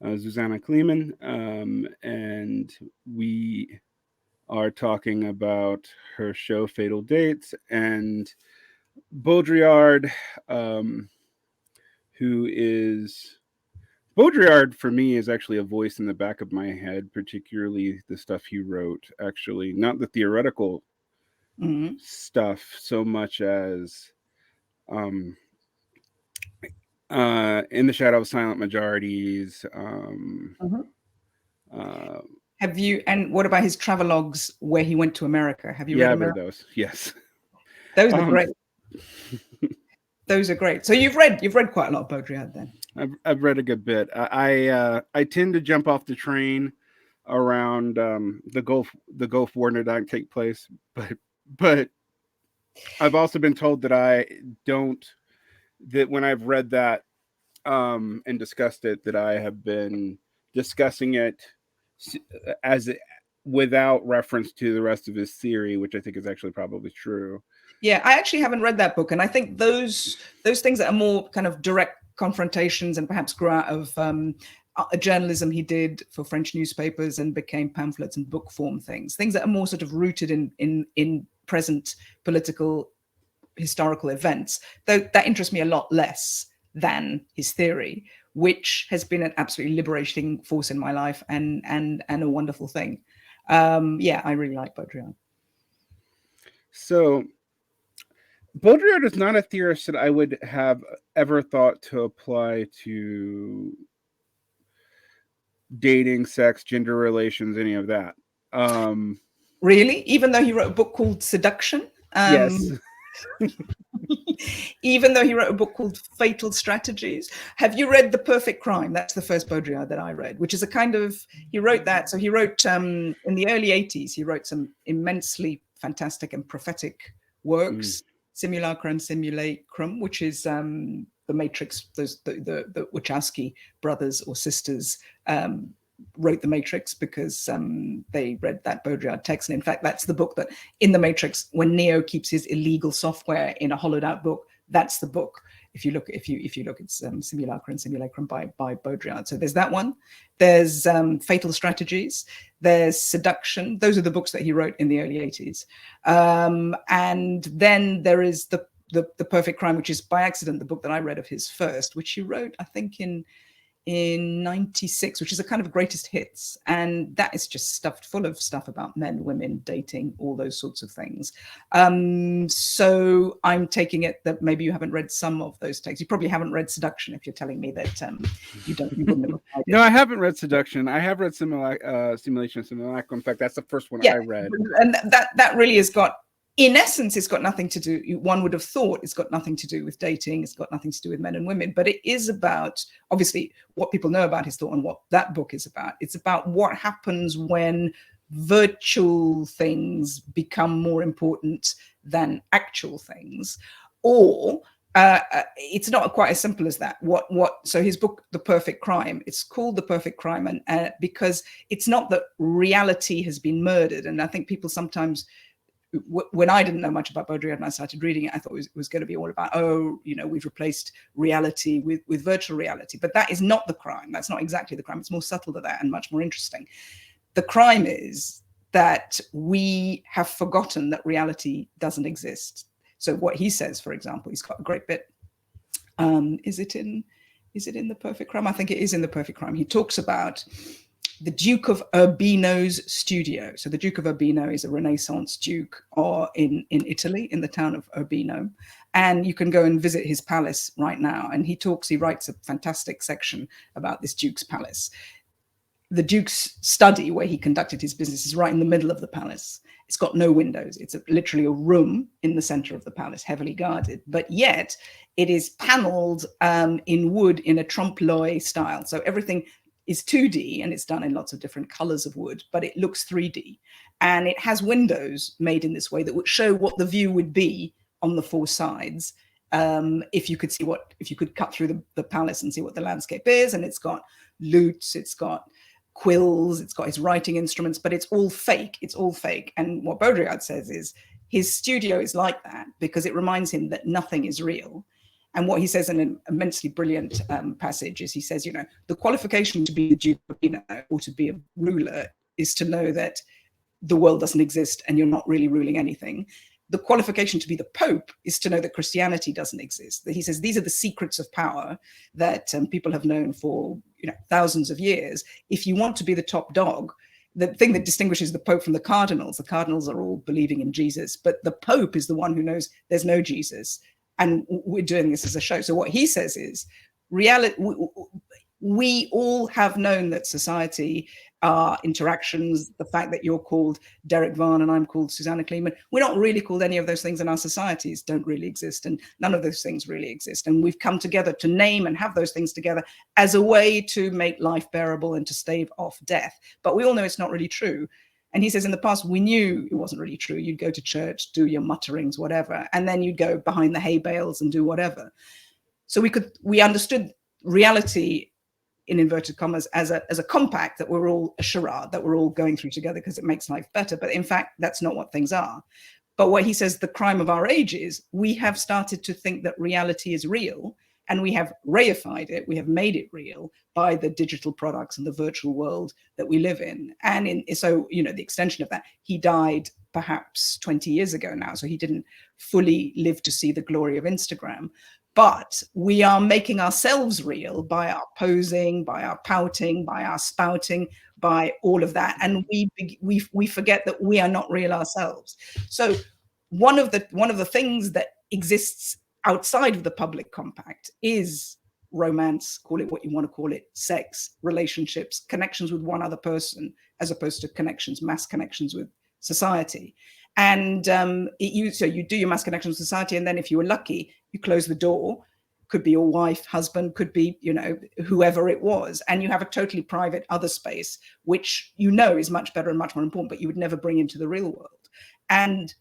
Susanna Kleeman, and we are talking about her show Fatal Dates and Baudrillard, um, who is Baudrillard for me is actually a voice in the back of my head, particularly the stuff he wrote. Actually, not the theoretical Mm-hmm. stuff so much as um, In the Shadow of Silent Majorities. Mm-hmm. Uh, Have you, and what about his travelogues where he went to America? Have you read yeah, I've read America? those. Yes. Those are Um, great. Those are great. So you've read quite a lot of Baudrillard then. I've read a good bit. I tend to jump off the train around the Gulf War did not take place, but I've also been told that I don't that when I've read that and discussed it that I have been discussing it as without reference to the rest of his theory, which I think is actually probably true. Yeah, I actually haven't read that book, and I think those things that are more kind of direct confrontations and perhaps grew out of a journalism he did for French newspapers and became pamphlets and book form things that are more sort of rooted in present political historical events. Though that interests me a lot less than his theory, which has been an absolutely liberating force in my life and a wonderful thing. Yeah, I really like Baudrillard. So Baudrillard is not a theorist that I would have ever thought to apply to dating, sex, gender relations, any of that. Really? Even though he wrote a book called Seduction? Yes. Even though he wrote a book called Fatal Strategies. Have you read The Perfect Crime? That's the first Baudrillard that I read, which is a kind of, he wrote that. So he wrote, in the early 80s, he wrote some immensely fantastic and prophetic works, Simulacra and Simulacrum, which is the Matrix, the Wachowski brothers or sisters wrote The Matrix because they read that Baudrillard text. And in fact, that's the book that in The Matrix, when Neo keeps his illegal software in a hollowed out book, that's the book. If you look, it's Simulacra and Simulacrum by Baudrillard. So there's that one. There's Fatal Strategies. There's Seduction. Those are the books that he wrote in the early 80s. And then there is the Perfect Crime, which is by accident the book that I read of his first, which he wrote, I think, in 96, which is a kind of greatest hits, and that is just stuffed full of stuff about men, women, dating, all those sorts of things. So I'm taking it that maybe you haven't read some of those texts. You probably haven't read Seduction if you're telling me that you wouldn't have applied it. No, I haven't read Seduction. I have read Simulation and Simulacrum. In fact, that's the first one I read. And that really has got, in essence, it's got nothing to do, one would have thought it's got nothing to do with dating, it's got nothing to do with men and women, but it is about, obviously, what people know about his thought and what that book is about. It's about what happens when virtual things become more important than actual things, or it's not quite as simple as that. So his book, The Perfect Crime, it's called The Perfect Crime, and because it's not that reality has been murdered, and I think people sometimes, when I didn't know much about Baudrillard and I started reading it, I thought it was going to be all about, we've replaced reality with virtual reality. But that is not the crime. That's not exactly the crime. It's more subtle than that and much more interesting. The crime is that we have forgotten that reality doesn't exist. So what he says, for example, he's got a great bit. Is it in The Perfect Crime? I think it is in The Perfect Crime. He talks about the Duke of Urbino's studio. So the Duke of Urbino is a Renaissance duke in Italy, in the town of Urbino. And you can go and visit his palace right now. And he writes a fantastic section about this duke's palace. The duke's study, where he conducted his business, is right in the middle of the palace. It's got no windows. It's literally a room in the center of the palace, heavily guarded. But yet it is paneled in wood in a trompe-l'oeil style. So everything is 2D and it's done in lots of different colors of wood, but it looks 3D. And it has windows made in this way that would show what the view would be on the four sides. If you could cut through the palace and see what the landscape is. And it's got lutes, it's got quills, it's got his writing instruments, but it's all fake. It's all fake. And what Baudrillard says is his studio is like that because it reminds him that nothing is real. And what he says in an immensely brilliant passage is, he says, the qualification to be the Duke of Pino or to be a ruler is to know that the world doesn't exist and you're not really ruling anything. The qualification to be the Pope is to know that Christianity doesn't exist. He says these are the secrets of power that people have known for thousands of years. If you want to be the top dog, the thing that distinguishes the Pope from the cardinals are all believing in Jesus, but the Pope is the one who knows there's no Jesus. And we're doing this as a show. So what he says is, reality. We all have known that society, our interactions, the fact that you're called Derick Varn and I'm called Susanna Kleeman, we're not really called any of those things, and our societies don't really exist, and none of those things really exist. And we've come together to name and have those things together as a way to make life bearable and to stave off death. But we all know it's not really true. And he says in the past, we knew it wasn't really true. You'd go to church, do your mutterings, whatever, and then you'd go behind the hay bales and do whatever. So we understood reality, in inverted commas, as a compact, that we're all a charade, that we're all going through together because it makes life better. But in fact, that's not what things are. But what he says the crime of our age is, we have started to think that reality is real, and we have reified it, we have made it real by the digital products and the virtual world that we live in. And so, the extension of that, he died perhaps 20 years ago now, so he didn't fully live to see the glory of Instagram. But we are making ourselves real by our posing, by our pouting, by our spouting, by all of that. And we forget that we are not real ourselves. So one of the things that exists outside of the public compact is romance, call it what you want to call it, sex, relationships, connections with one other person, as opposed to mass connections with society. And so you do your mass connections with society, and then if you were lucky, you close the door. Could be your wife, husband, could be whoever it was, and you have a totally private other space, which is much better and much more important, but you would never bring into the real world. And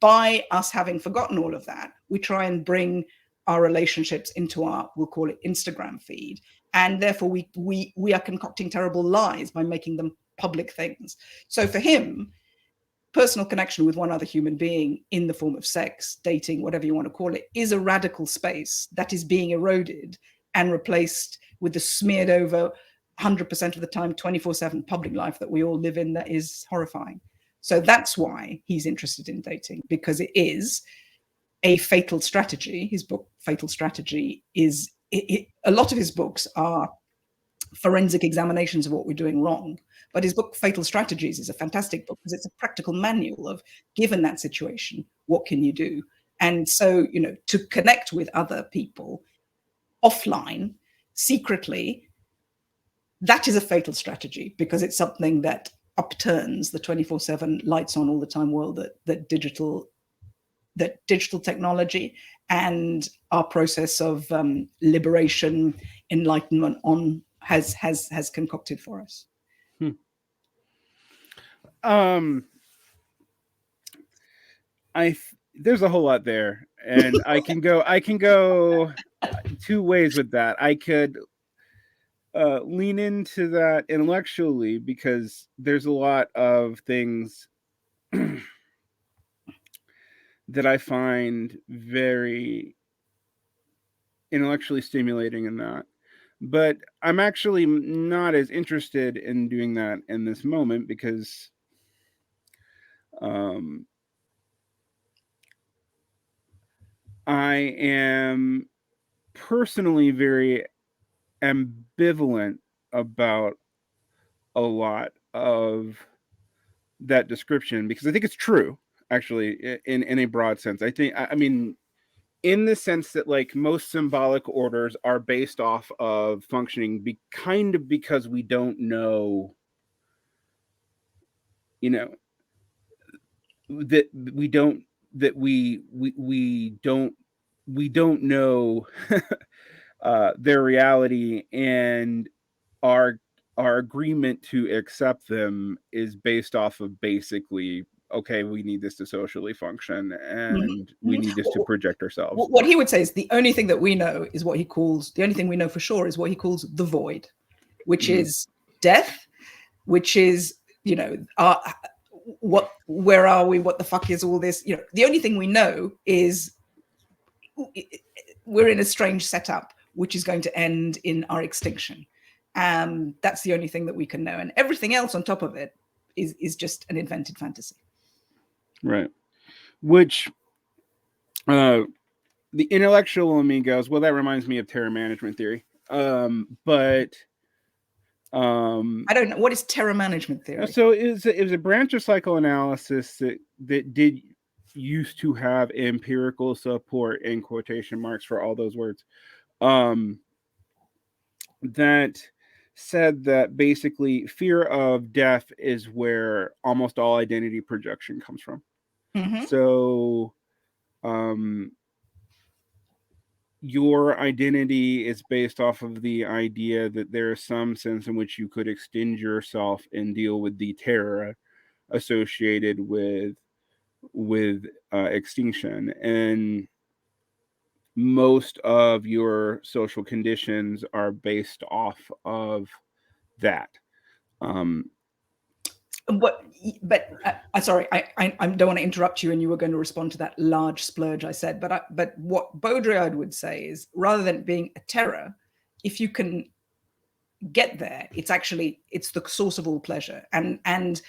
by us having forgotten all of that, we try and bring our relationships into our, we'll call it, Instagram feed, and therefore we are concocting terrible lies by making them public things. So for him, personal connection with one other human being in the form of sex, dating, whatever you want to call it, is a radical space that is being eroded and replaced with the smeared over 100% of the time, 24/7 public life that we all live in that is horrifying. So that's why he's interested in dating, because it is a fatal strategy. His book, Fatal Strategy, is a lot of his books are forensic examinations of what we're doing wrong. But his book, Fatal Strategies, is a fantastic book because it's a practical manual of, given that situation, what can you do? And so, to connect with other people offline, secretly, that is a fatal strategy, because it's something that upturns the 24/7 lights on all the time world that digital technology and our process of liberation, enlightenment has concocted for us. There's a whole lot there, and I can go two ways with that. I could lean into that intellectually, because there's a lot of things that I find very intellectually stimulating in that. But I'm actually not as interested in doing that in this moment, because I am personally very ambivalent about a lot of that description, because I think it's true, actually, in a broad sense. I mean, in the sense that, like, most symbolic orders are based off of functioning because we don't know, that we don't know their reality, and our agreement to accept them is based off of basically, okay, we need this to socially function, and we need this to project ourselves. What he would say is the only thing that we know is what he calls, the only thing we know for sure is what he calls the void, which is death, which is, where are we? What the fuck is all this? The only thing we know is we're in a strange setup, which is going to end in our extinction. That's the only thing that we can know. And everything else on top of it is just an invented fantasy. Right. Which the intellectual in me goes, well, that reminds me of terror management theory. But I don't know. What is terror management theory? So it was a branch of psychoanalysis that did used to have empirical support in quotation marks for all those words. That said that basically fear of death is where almost all identity projection comes from. Mm-hmm. So your identity is based off of the idea that there is some sense in which you could extend yourself and deal with the terror associated with extinction. And most of your social conditions are based off of that. Sorry, I don't want to interrupt you, and you were going to respond to that large splurge I said. But what Baudrillard would say is, rather than it being a terror, if you can get there, it's the source of all pleasure. And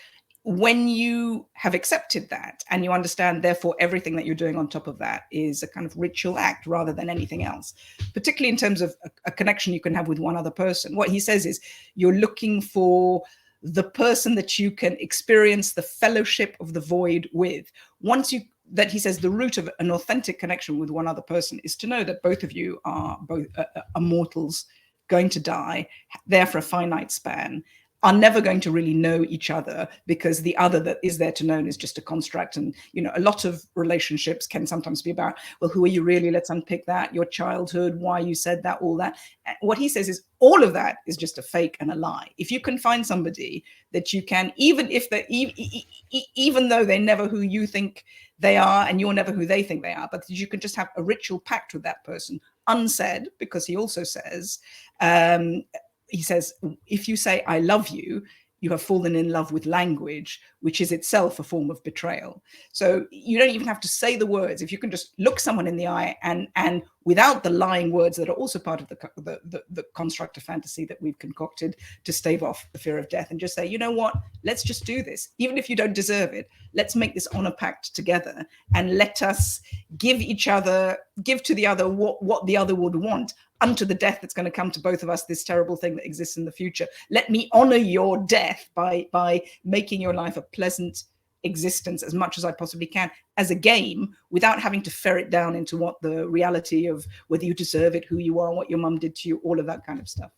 when you have accepted that and you understand, therefore, everything that you're doing on top of that is a kind of ritual act rather than anything else, particularly in terms of a connection you can have with one other person. What he says is you're looking for the person that you can experience the fellowship of the void with. He says the root of an authentic connection with one other person is to know that both of you are mortals, going to die, there for a finite span, are never going to really know each other, because the other that is there to know is just a construct. And, a lot of relationships can sometimes be about, well, who are you really? Let's unpick that, your childhood, why you said that, all that. What he says is all of that is just a fake and a lie. If you can find somebody that you can, even though they're never who you think they are and you're never who they think they are, but you can just have a ritual pact with that person unsaid, because he also says, if you say, I love you, you have fallen in love with language, which is itself a form of betrayal. So you don't even have to say the words. If you can just look someone in the eye and without the lying words that are also part of the construct of fantasy that we've concocted to stave off the fear of death, and just say, you know what, let's just do this. Even if you don't deserve it, let's make this honor pact together, and let us give to the other what the other would want, unto the death that's going to come to both of us, this terrible thing that exists in the future. Let me honor your death by making your life a pleasant existence as much as I possibly can, as a game, without having to ferret down into what the reality of whether you deserve it, who you are, what your mum did to you, all of that kind of stuff.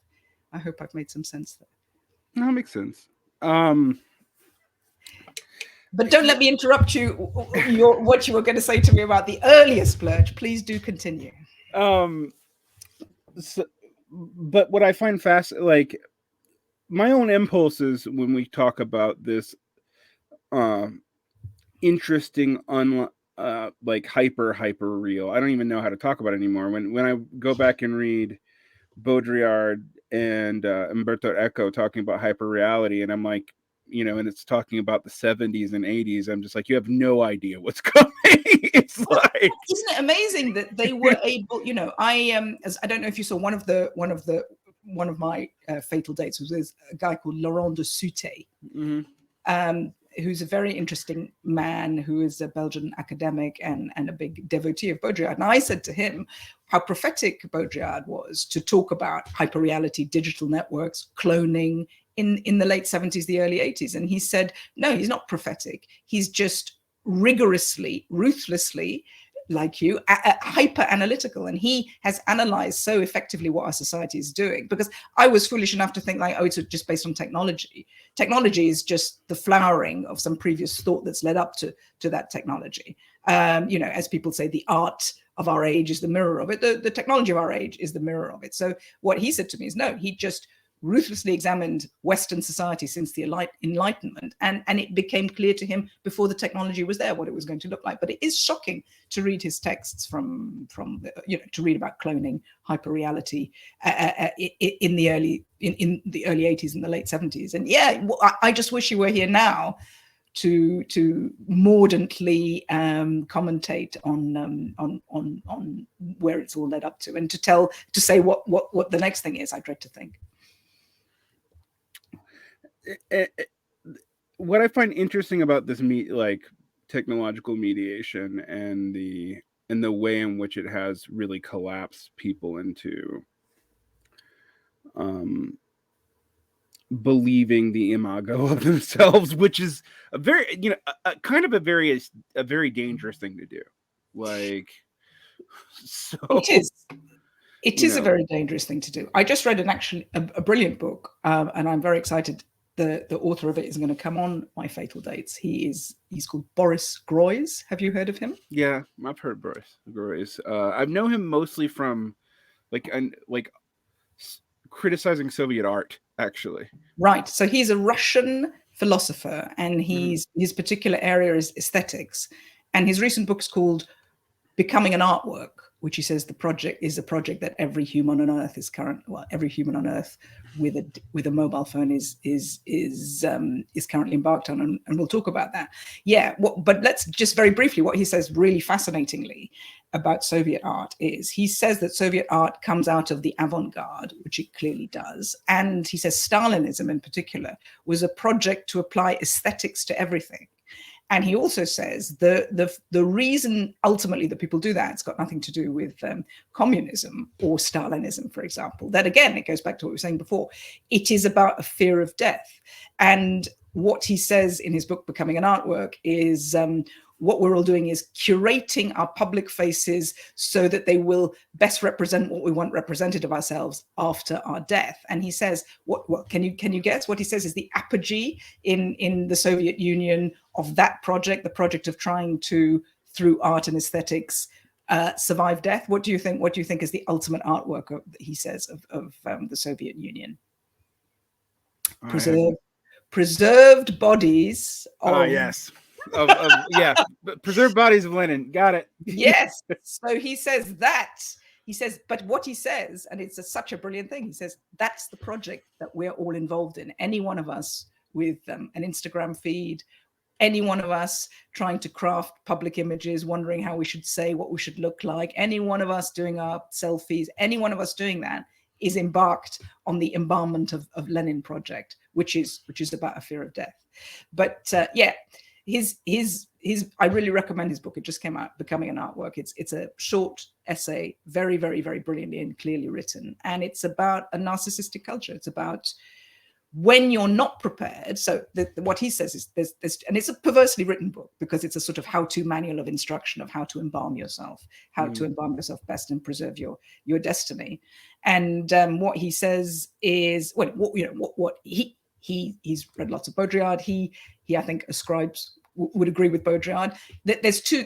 I hope I've made some sense there. That makes sense. But don't let me interrupt you. What you were going to say to me about the earlier splurge. Please do continue. But what I find like my own impulses when we talk about this interesting like hyper real, I don't even know how to talk about it anymore. When I go back and read Baudrillard and Umberto Eco talking about hyper reality, and I'm like, and it's talking about the 70s and 80s, I'm just like, you have no idea what's coming. It's like, isn't it amazing that they were able, I don't know if you saw one of my fatal dates was with a guy called Laurent de Suté, who's a very interesting man, who is a Belgian academic and a big devotee of Baudrillard. And I said to him how prophetic Baudrillard was to talk about hyperreality, digital networks, cloning in the late 70s, the early 80s. And he said, no, he's not prophetic. He's just rigorously, ruthlessly, like you, hyper analytical, and he has analyzed so effectively what our society is doing. Because I was foolish enough to think like, oh, it's just based on technology. Technology is just the flowering of some previous thought that's led up to that technology. As people say, the art of our age is the mirror of it. The technology of our age is the mirror of it. So what he said to me is, no, he just ruthlessly examined Western society since the Enlightenment, and it became clear to him before the technology was there what it was going to look like. But it is shocking to read his texts from to read about cloning, hyperreality in the early 80s and the late 70s. And I just wish you were here now to mordantly commentate on where it's all led up to, and to say what the next thing is. I dread to think. What I find interesting about this technological mediation and the way in which it has really collapsed people into believing the imago of themselves, which is a very, kind of a very dangerous thing to do. Like, so it is a very dangerous thing to do. I just read a brilliant book, and I'm very excited. The author of it is going to come on my Fatal Dates. He's called Boris Gorys. Have you heard of him? Yeah, I've heard Boris Gorys. I've known him mostly from criticizing Soviet art, actually. Right. So he's a Russian philosopher, and his particular area is aesthetics. And his recent book is called Becoming an Artwork, which he says is a project that every human on Earth every human on Earth with a mobile phone is currently embarked on, and we'll talk about that. Yeah, but let's just very briefly, what he says really fascinatingly about Soviet art is, he says that Soviet art comes out of the avant-garde, which it clearly does, and he says Stalinism in particular was a project to apply aesthetics to everything. And he also says the reason ultimately that people do that, it's got nothing to do with communism or Stalinism, for example. That again, it goes back to what we were saying before. It is about a fear of death. And what he says in his book, Becoming an Artwork, is what we're all doing is curating our public faces so that they will best represent what we want represented of ourselves after our death. And he says, what can you guess? What he says is the apogee in the Soviet Union of that project, the project of trying to, through art and aesthetics, survive death. What do you think? What do you think is the ultimate artwork he says of the Soviet Union? Preserved bodies of yes. Preserved bodies of Lenin. Got it. Yes. So he says but what he says, and it's such a brilliant thing, he says that's the project that we're all involved in. Any one of us with an Instagram feed, any one of us trying to craft public images, wondering how we should say, what we should look like, any one of us doing our selfies, any one of us doing that is embarked on the embalmment of Lenin project, which is about a fear of death. But I really recommend his book. It just came out, Becoming an Artwork. It's a short essay, very, very, very brilliantly and clearly written. And it's about a narcissistic culture. It's about when you're not prepared. So what he says is there's, and it's a perversely written book because it's a sort of how-to manual of instruction of how to embalm yourself, how to embalm yourself best and preserve your destiny. And what he says is, he's read lots of Baudrillard. He I think would agree with Baudrillard. There's two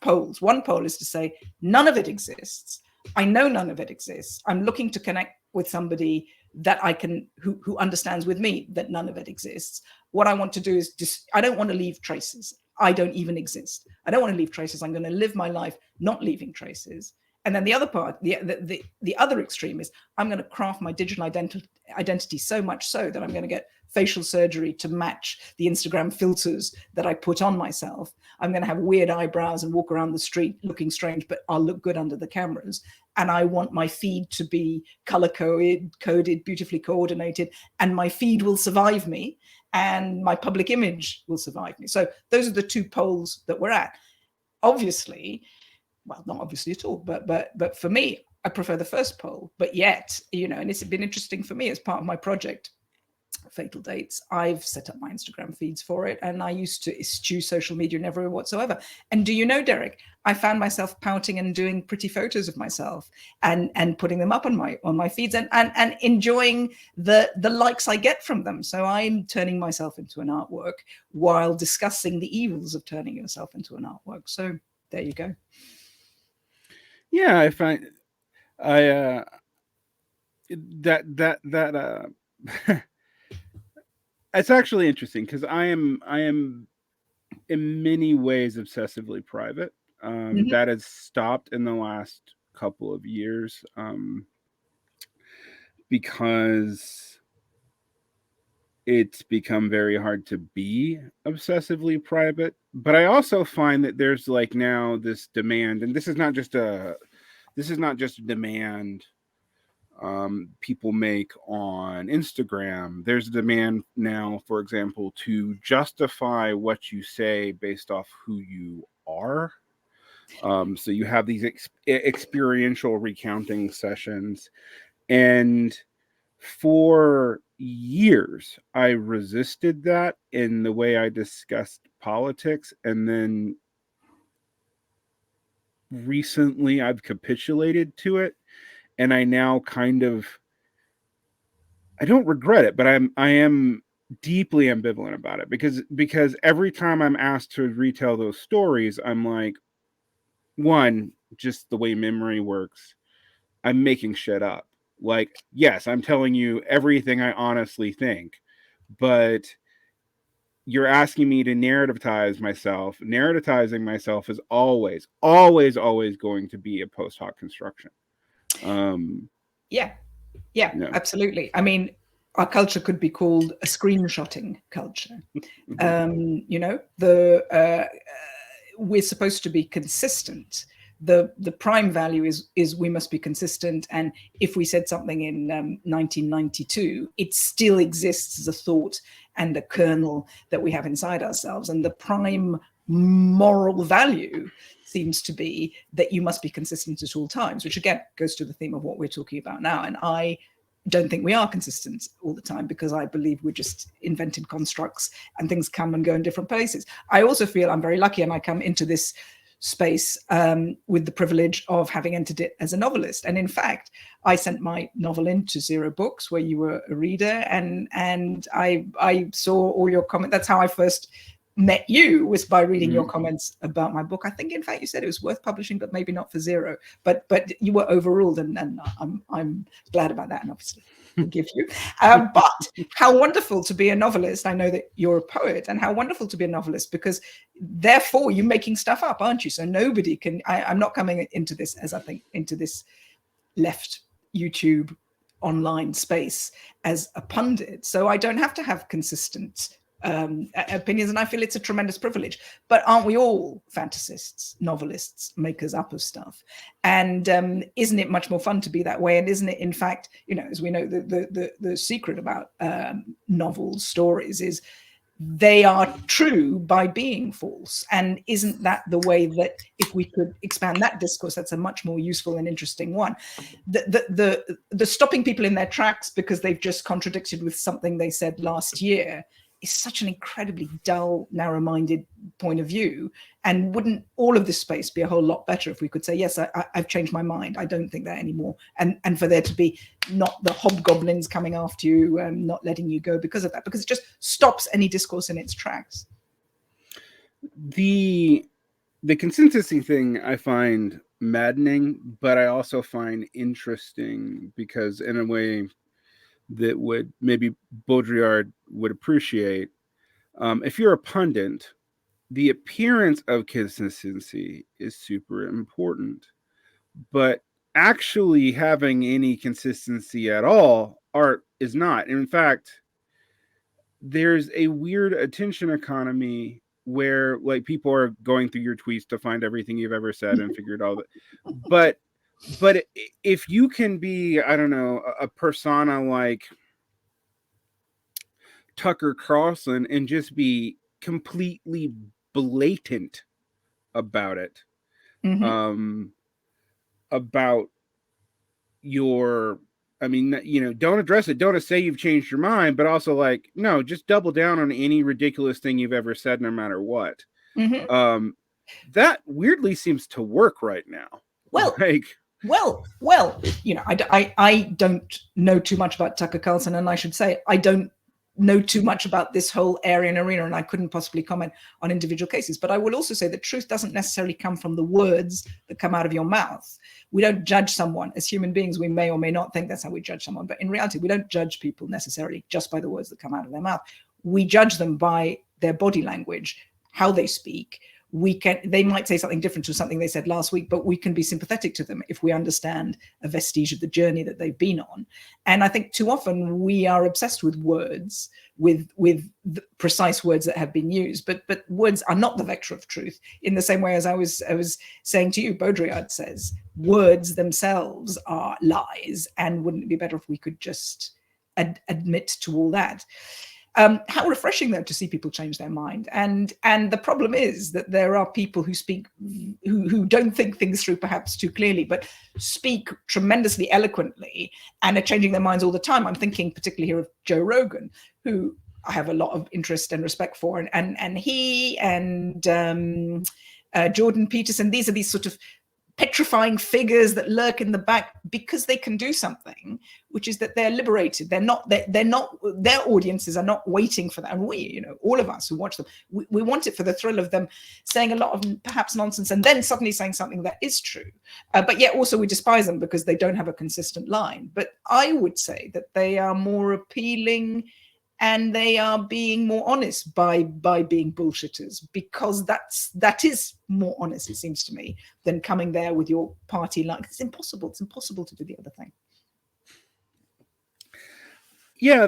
poles. One pole is to say none of it exists. I know none of it exists. I'm looking to connect with somebody that I can who understands with me that none of it exists. What I want to do is I don't want to leave traces. I don't even exist. I don't want to leave traces. I'm going to live my life not leaving traces. And then the other part, the other extreme is I'm going to craft my digital identity so much so that I'm going to get facial surgery to match the Instagram filters that I put on myself. I'm going to have weird eyebrows and walk around the street looking strange, but I'll look good under the cameras. And I want my feed to be color coded, beautifully coordinated, and my feed will survive me and my public image will survive me. So those are the two poles that we're at. Obviously, well, not obviously at all, but for me, I prefer the first pole. But yet, and it's been interesting for me as part of my project, Fatal Dates. I've set up my Instagram feeds for it, and I used to eschew social media never whatsoever. And do you know, Derick, I found myself pouting and doing pretty photos of myself and putting them up on my feeds and enjoying the likes I get from them. So I'm turning myself into an artwork while discussing the evils of turning yourself into an artwork. So there you go. Yeah, I find it's actually interesting because I am in many ways obsessively private. That has stopped in the last couple of years because it's become very hard to be obsessively private. But I also find that there's like now this demand, and this is not just a demand people make on Instagram. There's a demand now, for example, to justify what you say based off who you are. So you have these experiential recounting sessions, and for years I resisted that in the way I discussed politics, and then recently I've capitulated to it, and I now kind of, I don't regret it, but I am deeply ambivalent about it, because every time I'm asked to retell those stories, I'm like, one, just the way memory works, I'm making shit up. Like, yes, I'm telling you everything I honestly think, but you're asking me to narrativize myself. Narrativizing myself is always, always, always going to be a post hoc construction. Yeah, No. absolutely. I mean, our culture could be called a screenshotting culture. You know, we're supposed to be consistent. The prime value is we must be consistent, and if we said something in 1992, it still exists as a thought and a kernel that we have inside ourselves. And the prime moral value seems to be that you must be consistent at all times, which again goes to the theme of what we're talking about now. And I don't think we are consistent all the time, because I believe we're just invented constructs and things come and go in different places. I also feel I'm very lucky, and I come into this space with the privilege of having entered it as a novelist. And in fact, I sent my novel into Zero Books, where you were a reader, and I saw all your comments. That's how I first met you, was by reading your comments about my book. I think, in fact, you said it was worth publishing, but maybe not for Zero. But you were overruled, and I'm glad about that, and obviously forgive you. But how wonderful to be a novelist. I know that you're a poet, and how wonderful to be a novelist, because therefore you're making stuff up, aren't you? So nobody can. I'm not coming into this, as I think, into this left YouTube online space as a pundit, so I don't have to have consistent opinions, and I feel it's a tremendous privilege. But aren't we all fantasists, novelists, makers up of stuff? And isn't it much more fun to be that way? And isn't it, in fact, you know, as we know, the secret about novels, stories, is they are true by being false? And isn't that the way that, if we could expand that discourse, that's a much more useful and interesting one? The stopping people in their tracks because they've just contradicted with something they said last year is such an incredibly dull, narrow-minded point of view. And wouldn't all of this space be a whole lot better if we could say, yes, I've changed my mind, I don't think that anymore, and for there to be not the hobgoblins coming after you, not letting you go because of that, because it just stops any discourse in its tracks. The consistency thing I find maddening, but I also find interesting, because in a way that would maybe Baudrillard would appreciate, if you're a pundit, the appearance of consistency is super important, but actually having any consistency at all, art is not. In fact, there's a weird attention economy where, like, people are going through your tweets to find everything you've ever said and figured all that. But if you can be, I don't know, a persona like Tucker Carlson and just be completely blatant about it, about your, I mean, you know, don't address it, don't say you've changed your mind, but also, like, no, just double down on any ridiculous thing you've ever said, no matter what. That weirdly seems to work right now. Well, you know, I don't know too much about Tucker Carlson, and I should say I don't know too much about this whole area and arena, and I couldn't possibly comment on individual cases. But I will also say that truth doesn't necessarily come from the words that come out of your mouth. We don't judge someone. As human beings, we may or may not think that's how we judge someone, but in reality, we don't judge people necessarily just by the words that come out of their mouth. We judge them by their body language, how they speak, they might say something different to something they said last week, but we can be sympathetic to them if we understand a vestige of the journey that they've been on. And I think too often we are obsessed with words, with the precise words that have been used, but words are not the vector of truth, in the same way as I was saying to you, Baudrillard says words themselves are lies, and wouldn't it be better if we could just admit to all that? How refreshing, though, to see people change their mind. And the problem is that there are people who speak, who don't think things through perhaps too clearly, but speak tremendously eloquently and are changing their minds all the time. I'm thinking particularly here of Joe Rogan, who I have a lot of interest and respect for. And he and Jordan Peterson, these are these sort of petrifying figures that lurk in the back because they can do something, which is that they're liberated. They're not, their audiences are not waiting for that. And we, you know, all of us who watch them, we want it for the thrill of them saying a lot of perhaps nonsense and then suddenly saying something that is true. But yet also we despise them because they don't have a consistent line. But I would say that they are more appealing and they are being more honest by being bullshitters, because that is more honest, it seems to me, than coming there with your party line. It's impossible to do the other thing. Yeah,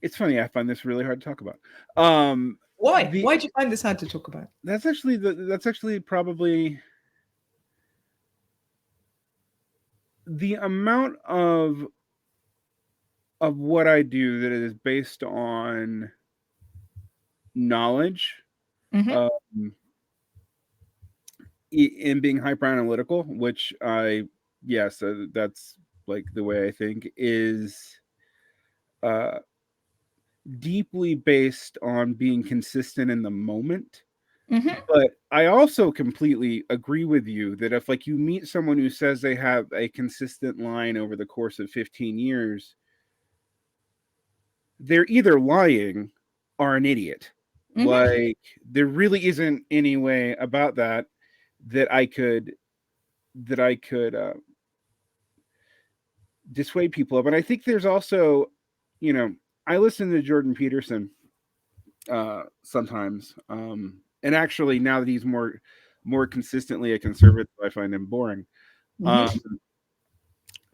it's funny, I find this really hard to talk about. Why do you find this hard to talk about? That's actually probably the amount of what I do that is based on knowledge, and being hyper analytical, which that's like the way I think, is deeply based on being consistent in the moment. But I also completely agree with you that if like you meet someone who says they have a consistent line over the course of 15 years, they're either lying or an idiot. Like there really isn't any way about that I could dissuade people of. And I think there's also, you know, I listen to Jordan Peterson sometimes, and actually now that he's more consistently a conservative, I find him boring. And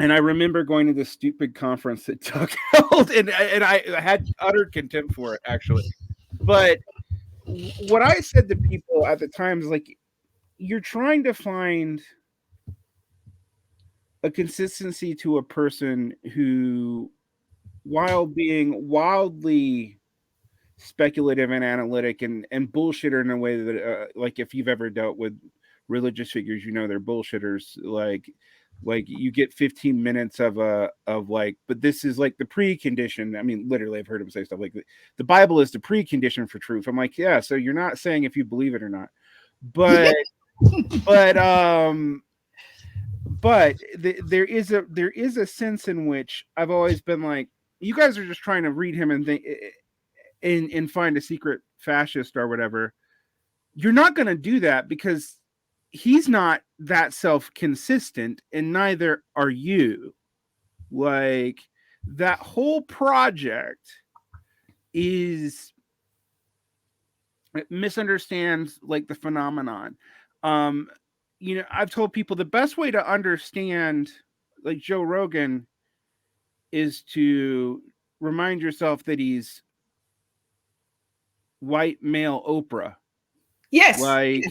I remember going to this stupid conference that Doug held, and I had utter contempt for it, actually. But what I said to people at the time is like, you're trying to find a consistency to a person who, while being wildly speculative and analytic and bullshitter in a way that like if you've ever dealt with religious figures, you know they're bullshitters. Like you get 15 minutes of like, but this is like the precondition. I mean, literally, I've heard him say stuff like the Bible is the precondition for truth. I'm like, yeah, so you're not saying if you believe it or not, but there is a sense in which I've always been like, you guys are just trying to read him and think and find a secret fascist or whatever. You're not going to do that because he's not that self-consistent, and neither are you. Like, that whole project misunderstands like the phenomenon. You know, I've told people the best way to understand like Joe Rogan is to remind yourself that he's white male Oprah. Yes. Like,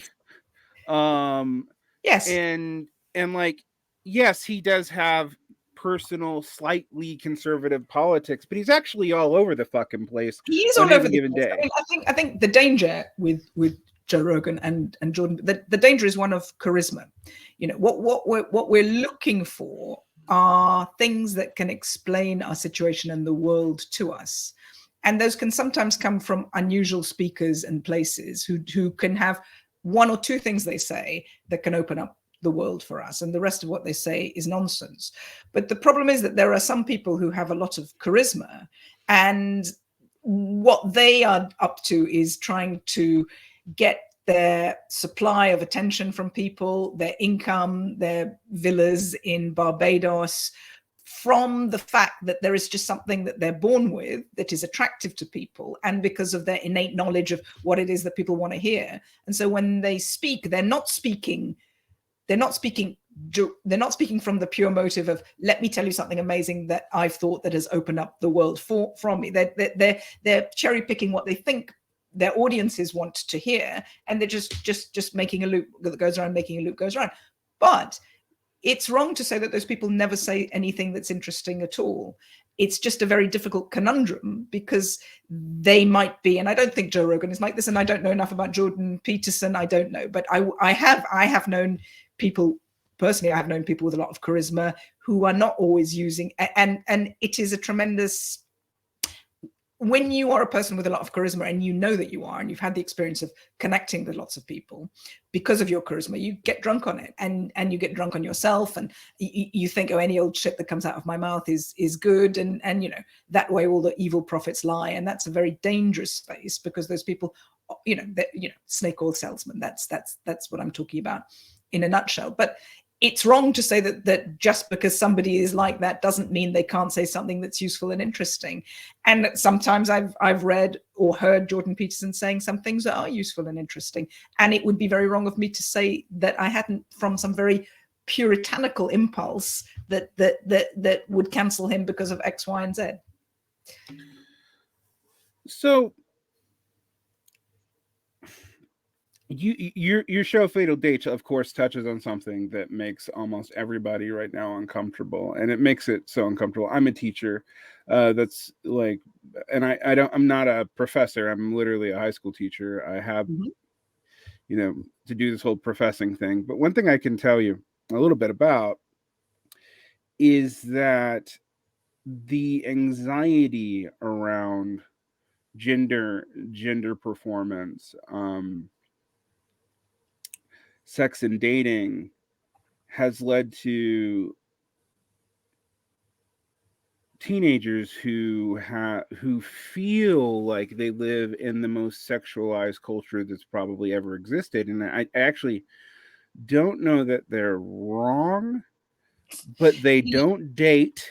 yes. And like, yes, he does have personal, slightly conservative politics, but he's actually all over the fucking place. He's all over the place. I mean, I think the danger with Joe Rogan and Jordan, the danger is one of charisma. You know, what we're looking for are things that can explain our situation and the world to us. And those can sometimes come from unusual speakers and places who can have one or two things they say that can open up the world for us, and the rest of what they say is nonsense. But the problem is that there are some people who have a lot of charisma, and what they are up to is trying to get their supply of attention from people, their income, their villas in Barbados, from the fact that there is just something that they're born with that is attractive to people, and because of their innate knowledge of what it is that people want to hear. And so when they speak, they're not speaking from the pure motive of, let me tell you something amazing that I've thought that has opened up the world from me. They're cherry picking what they think their audiences want to hear, and they're just making a loop that goes around, making a loop goes around. But it's wrong to say that those people never say anything that's interesting at all. It's just a very difficult conundrum, because they might be, and I don't think Joe Rogan is like this, and I don't know enough about Jordan Peterson. I don't know, but I have known people personally. I have known people with a lot of charisma who are not always using, and it is a tremendous, when you are a person with a lot of charisma and you know that you are, and you've had the experience of connecting with lots of people because of your charisma, you get drunk on it, and you get drunk on yourself, and you think, oh, any old shit that comes out of my mouth is good, and that way all the evil prophets lie. And that's a very dangerous space, because those people, snake oil salesman, that's what I'm talking about in a nutshell. But it's wrong to say that just because somebody is like that doesn't mean they can't say something that's useful and interesting. And sometimes I've read or heard Jordan Peterson saying some things that are useful and interesting. And it would be very wrong of me to say that I hadn't, from some very puritanical impulse, that would cancel him because of X, Y, and Z. So your show Fatal Date, of course, touches on something that makes almost everybody right now uncomfortable, and it makes it so uncomfortable. I'm a teacher, that's like, and I'm not a professor. I'm literally a high school teacher. I have, to do this whole professing thing. But one thing I can tell you a little bit about is that the anxiety around gender performance, sex and dating, has led to teenagers who feel like they live in the most sexualized culture that's probably ever existed. And I actually don't know that they're wrong, but they don't date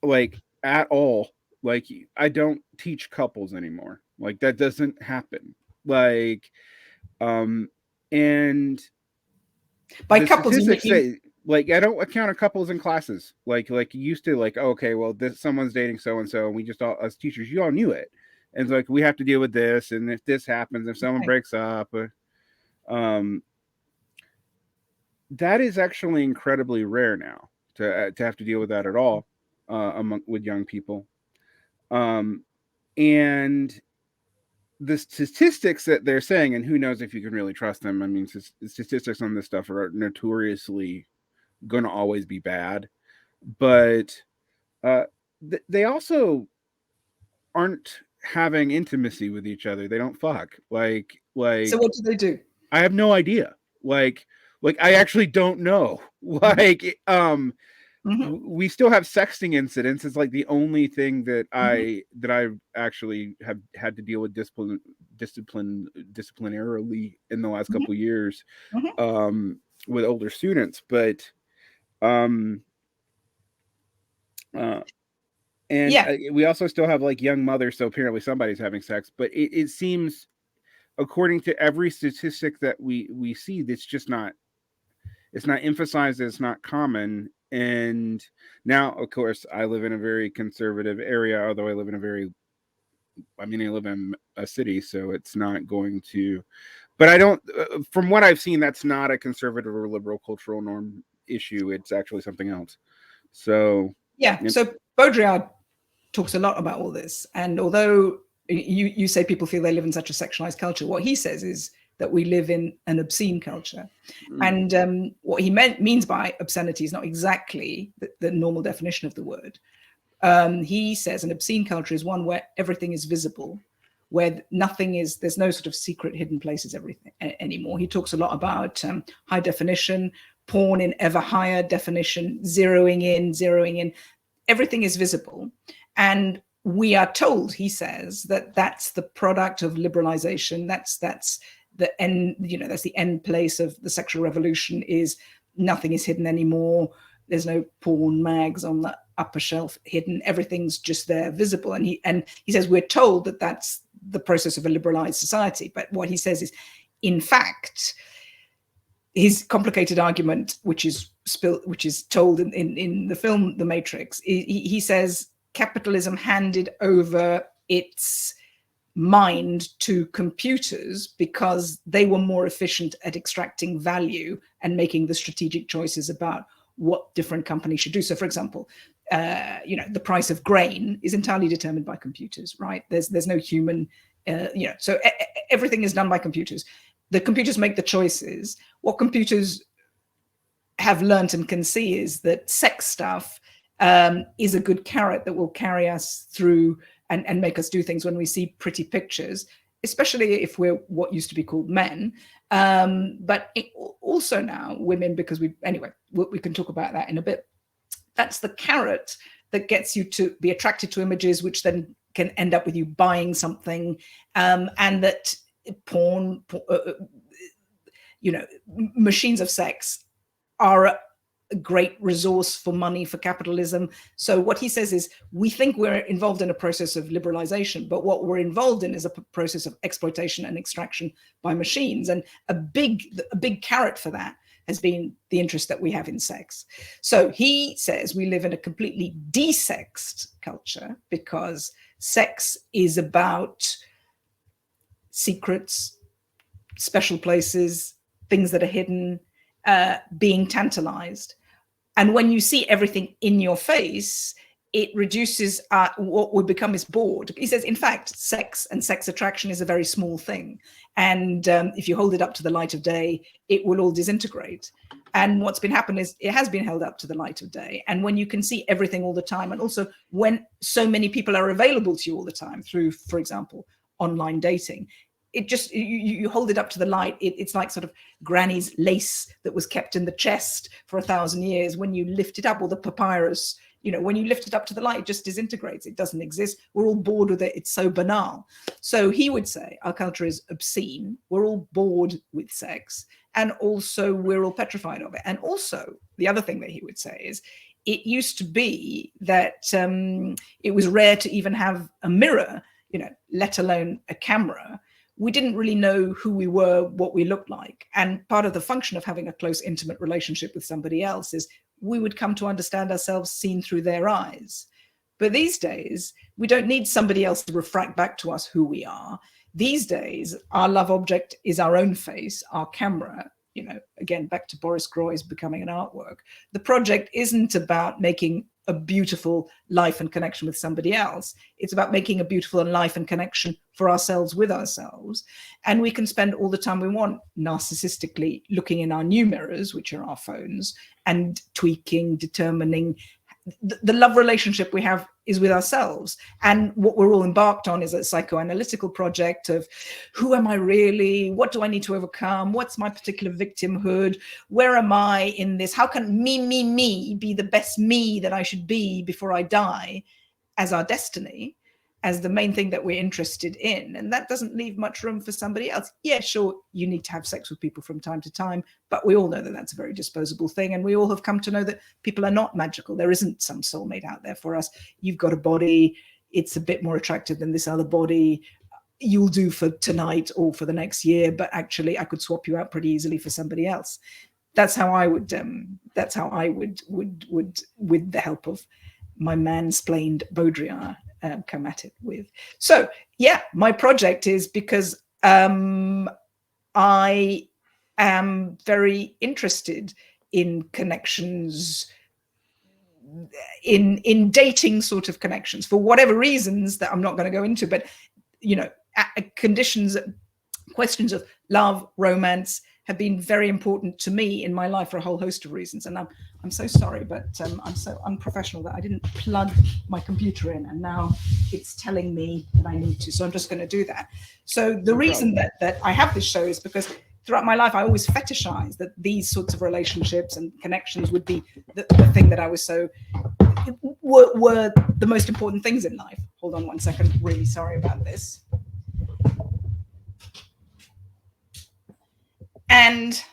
like at all. Like, I don't teach couples anymore. Like, that doesn't happen. Like, and by couples, statistics say, like, I don't count couples in classes. Like you used to, like, okay, well, someone's dating so and so, and we just all, as teachers, you all knew it, and it's like, we have to deal with this, and if this happens, if someone breaks up, that is actually incredibly rare now to have to deal with that at all with young people, and the statistics that they're saying, and who knows if you can really trust them. I mean, statistics on this stuff are notoriously going to always be bad, but they also aren't having intimacy with each other. They don't fuck. Like. So what do they do? I have no idea. Like I actually don't know. Like, we still have sexting incidents. It's like the only thing that I actually have had to deal with disciplinarily in the last couple of years, with older students. But we also still have like young mothers. So apparently somebody's having sex, but it seems, according to every statistic that we see, it's just not. It's not emphasized. It's not common. And now, of course, I live in a very conservative area, although I live in I live in a city, so it's not going to, but I don't, from what I've seen, that's not a conservative or liberal cultural norm issue. It's actually something else. So, So Baudrillard talks a lot about all this. And although you say people feel they live in such a sexualized culture, what he says is that we live in an obscene culture. And what he means by obscenity is not exactly the normal definition of the word. He says an obscene culture is one where everything is visible, where there's no sort of secret hidden places anymore. He talks a lot about high definition, porn in ever higher definition, zeroing in. Everything is visible. And we are told, he says, that that's the product of liberalization. That's the end, that's the end place of the sexual revolution, is nothing is hidden anymore. There's no porn mags on the upper shelf hidden. Everything's just there, visible. And he says we're told that that's the process of a liberalized society. But what he says is, in fact, his complicated argument, which is told in the film The Matrix, he says capitalism handed over its mind to computers because they were more efficient at extracting value and making the strategic choices about what different companies should do. So, for example, the price of grain is entirely determined by computers, right? There's no human, so everything is done by computers. The computers make the choices. What computers have learned and can see is that sex stuff is a good carrot that will carry us through and make us do things when we see pretty pictures, especially if we're what used to be called men. But also now women, because we can talk about that in a bit. That's the carrot that gets you to be attracted to images, which then can end up with you buying something, and that porn, machines of sex are a great resource for money for capitalism. So what he says is, we think we're involved in a process of liberalization, but what we're involved in is a process of exploitation and extraction by machines. And a big carrot for that has been the interest that we have in sex. So he says we live in a completely desexed culture because sex is about secrets, special places, things that are hidden, being tantalized. And when you see everything in your face, it reduces what would become is bored. He says, in fact, sex and sex attraction is a very small thing. And if you hold it up to the light of day, it will all disintegrate. And what's been happening is it has been held up to the light of day. And when you can see everything all the time, and also when so many people are available to you all the time through, for example, online dating, it just, you hold it up to the light. It's like sort of granny's lace that was kept in the chest for 1,000 years. When you lift it up, or the papyrus, when you lift it up to the light, it just disintegrates. It doesn't exist. We're all bored with it. It's so banal. So he would say our culture is obscene. We're all bored with sex. And also we're all petrified of it. And also the other thing that he would say is, it used to be that it was rare to even have a mirror, let alone a camera. We didn't really know who we were, what we looked like. And part of the function of having a close, intimate relationship with somebody else is we would come to understand ourselves seen through their eyes. But these days, we don't need somebody else to refract back to us who we are. These days, our love object is our own face, our camera. Again, back to Boris Gorys becoming an artwork. The project isn't about making a beautiful life and connection with somebody else. It's about making a beautiful life and connection for ourselves with ourselves. And we can spend all the time we want narcissistically looking in our new mirrors, which are our phones, and tweaking, determining. The love relationship we have is with ourselves. And what we're all embarked on is a psychoanalytical project of, who am I really? What do I need to overcome? What's my particular victimhood? Where am I in this? How can me be the best me that I should be before I die, as our destiny, as the main thing that we're interested in? And that doesn't leave much room for somebody else. Yeah, sure, you need to have sex with people from time to time, but we all know that that's a very disposable thing. And we all have come to know that people are not magical. There isn't some soulmate out there for us. You've got a body, it's a bit more attractive than this other body. You'll do for tonight or for the next year, but actually I could swap you out pretty easily for somebody else. That's how I would, with the help of my mansplained Baudrillard, come at it with. So yeah, my project is because I am very interested in connections, in dating sort of connections, for whatever reasons that I'm not going to go into, but questions of love, romance have been very important to me in my life for a whole host of reasons. And I'm so sorry, but I'm so unprofessional that I didn't plug my computer in, and now it's telling me that I need to. So I'm just going to do that. So the reason that I have this show is because throughout my life, I always fetishized that these sorts of relationships and connections would be the thing that I was were the most important things in life. Hold on one second. Really sorry about this. And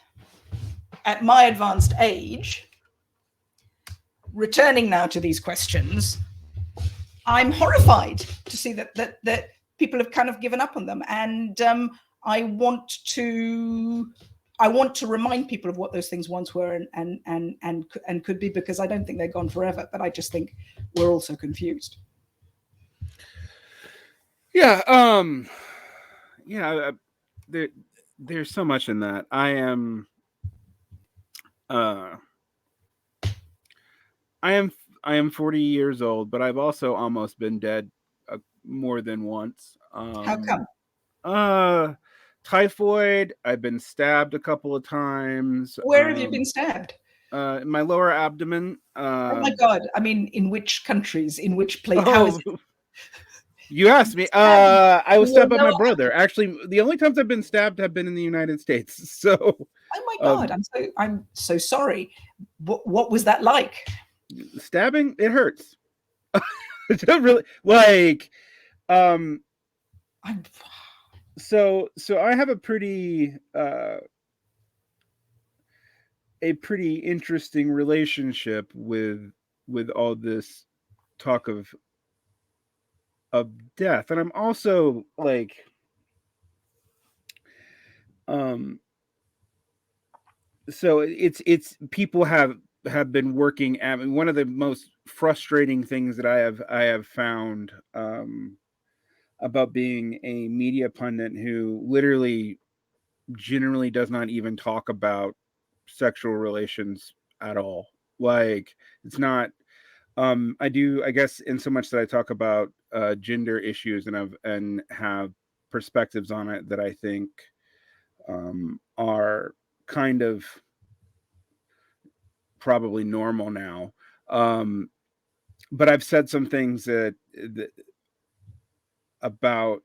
at my advanced age, returning now to these questions, I'm horrified to see that people have kind of given up on them. And I want to remind people of what those things once were and could be, because I don't think they're gone forever, but I just think we're also confused. Yeah. There's so much in that. I am 40 years old, but I've also almost been dead more than once. How come? Typhoid. I've been stabbed a couple of times. Where have you been stabbed? My lower abdomen. Oh my God! I mean, in which countries? In which place? How is it? You asked me. I was stabbed by my brother. Actually, the only times I've been stabbed have been in the United States. So. Oh my God! I'm so sorry. What was that like? Stabbing, it hurts. It's not really like. So I have a pretty interesting relationship with all this talk of death, and I'm also like so it's people have been working at, and one of the most frustrating things that I have found about being a media pundit who literally generally does not even talk about sexual relations at all. Like, it's not I guess in so much that I talk about gender issues and have perspectives on it that I think are kind of probably normal now. But I've said some things that about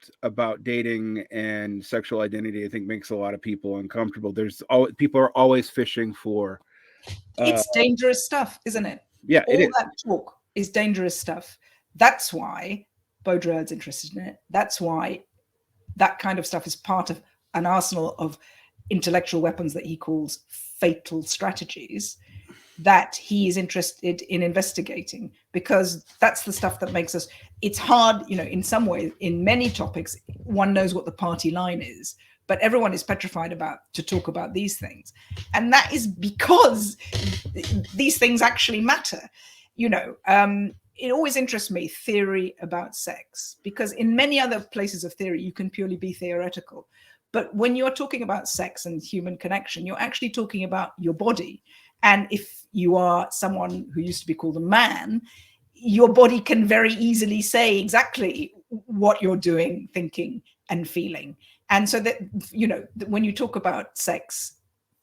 dating and sexual identity I think makes a lot of people uncomfortable. People are always fishing for it's dangerous stuff, isn't it? Yeah, all that talk is dangerous stuff. That's why Baudrillard's interested in it. That's why that kind of stuff is part of an arsenal of intellectual weapons that he calls fatal strategies, that he is interested in investigating, because that's the stuff that makes us. It's hard, in some ways, in many topics, one knows what the party line is, but everyone is petrified to talk about these things. And that is because these things actually matter. It always interests me, theory about sex, because in many other places of theory, you can purely be theoretical. But when you're talking about sex and human connection, you're actually talking about your body. And if you are someone who used to be called a man, your body can very easily say exactly what you're doing, thinking, and feeling. And so that, when you talk about sex,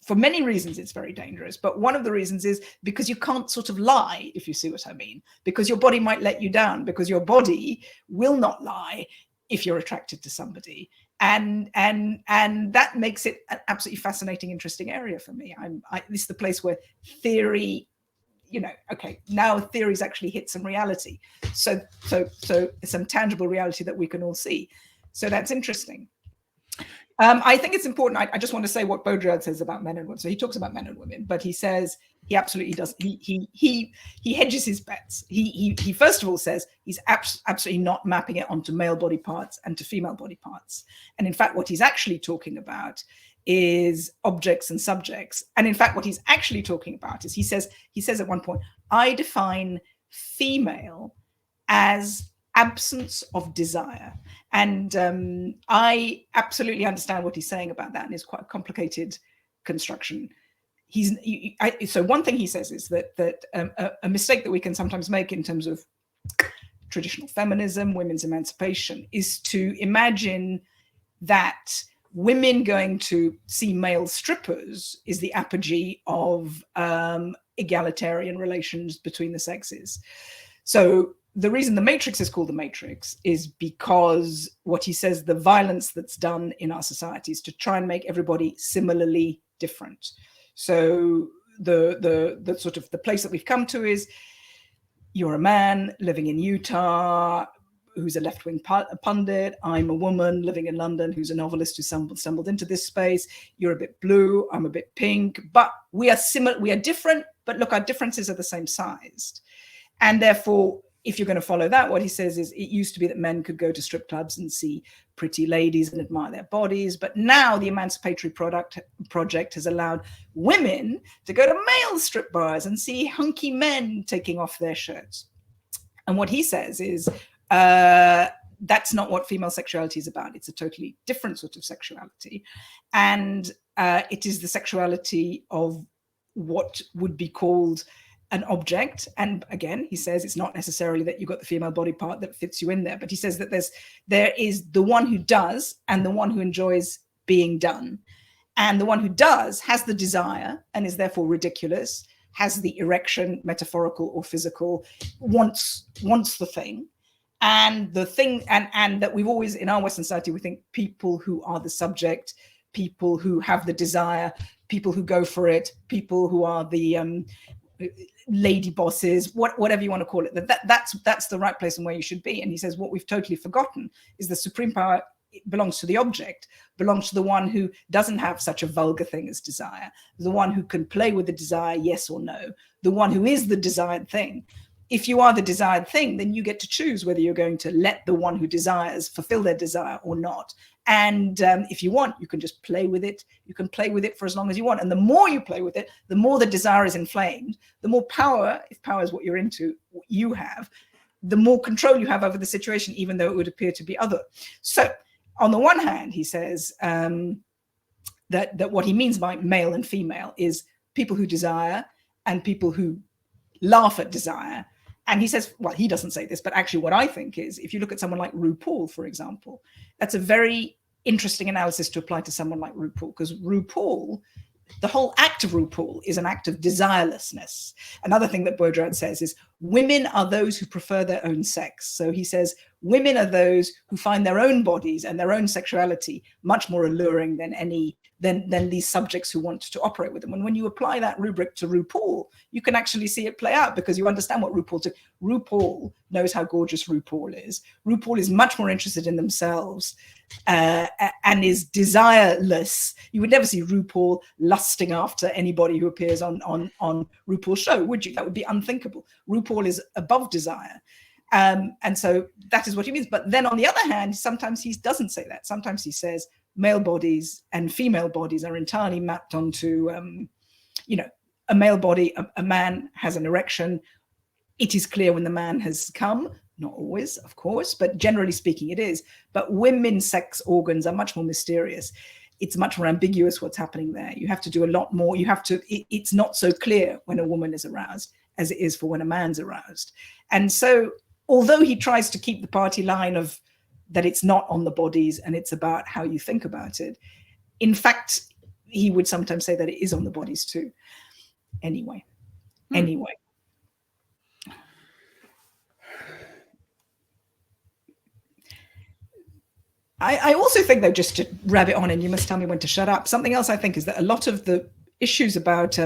for many reasons, it's very dangerous. But one of the reasons is because you can't sort of lie, if you see what I mean, because your body might let you down, because your body will not lie if you're attracted to somebody. And that makes it an absolutely fascinating, interesting area for me. This is the place where theory, now theories actually hit some reality. So some tangible reality that we can all see. So that's interesting. I think it's important. I just want to say what Baudrillard says about men and women. So he talks about men and women, but he says he absolutely does. He hedges his bets. He first of all says he's absolutely not mapping it onto male body parts and to female body parts. And in fact, what he's actually talking about is objects and subjects. And in fact, what he's actually talking about is he says at one point, I define female as absence of desire. And I absolutely understand what he's saying about that, and it's quite a complicated construction. So one thing he says is that a mistake that we can sometimes make in terms of traditional feminism, women's emancipation, is to imagine that women going to see male strippers is the apogee of egalitarian relations between the sexes. So the reason the Matrix is called the Matrix is because what he says, the violence that's done in our societies to try and make everybody similarly different. So the sort of the place that we've come to is, you're a man living in Utah who's a left-wing pundit. I'm a woman living in London who's a novelist who stumbled into this space. You're a bit blue, I'm a bit pink, but we are similar, we are different, but look, our differences are the same sized. And therefore, if you're going to follow that, what he says is it used to be that men could go to strip clubs and see pretty ladies and admire their bodies. But now the Emancipatory Project has allowed women to go to male strip bars and see hunky men taking off their shirts. And what he says is that's not what female sexuality is about. It's a totally different sort of sexuality. And it is the sexuality of what would be called an object. And again, he says it's not necessarily that you've got the female body part that fits you in there, but he says that there is the one who does and the one who enjoys being done. And the one who does has the desire and is therefore ridiculous, has the erection, metaphorical or physical, wants the thing. And the thing, and that we've always, in our Western society, we think people who are the subject, people who have the desire, people who go for it, people who are the lady bosses, whatever you want to call it, that's the right place and where you should be. And he says what we've totally forgotten is the supreme power belongs to the object, belongs to the one who doesn't have such a vulgar thing as desire, the one who can play with the desire, yes or no, the one who is the desired thing. If you are the desired thing, then you get to choose whether you're going to let the one who desires fulfill their desire or not. And if you want, you can just play with it. You can play with it for as long as you want. And the more you play with it, the more the desire is inflamed, the more power, if power is what you're into, you have, the more control you have over the situation, even though it would appear to be other. So on the one hand, he says that what he means by male and female is people who desire and people who laugh at desire. And he says, well, he doesn't say this, but actually what I think is, if you look at someone like RuPaul, for example, that's a very interesting analysis to apply to someone like RuPaul, because RuPaul, the whole act of RuPaul is an act of desirelessness. Another thing that Baudrillard says is women are those who prefer their own sex. So he says women are those who find their own bodies and their own sexuality much more alluring than these subjects who want to operate with them. And when you apply that rubric to RuPaul, you can actually see it play out, because you understand what RuPaul knows how gorgeous RuPaul is. RuPaul is much more interested in themselves and is desireless. You would never see RuPaul lusting after anybody who appears on RuPaul's show, would you? That would be unthinkable. RuPaul is above desire. And so that is what he means. But then on the other hand, sometimes he doesn't say that. Sometimes he says male bodies and female bodies are entirely mapped onto, a male body, a man has an erection. It is clear when the man has come, not always, of course, but generally speaking it is. But women's sex organs are much more mysterious. It's much more ambiguous what's happening there. You have to do a lot more. It's not so clear when a woman is aroused as it is for when a man's aroused. And so, although he tries to keep the party line of that it's not on the bodies and it's about how you think about it, in fact, he would sometimes say that it is on the bodies too. Anyway. I also think, though, just to rabbit on, and you must tell me when to shut up, something else I think is that a lot of the issues about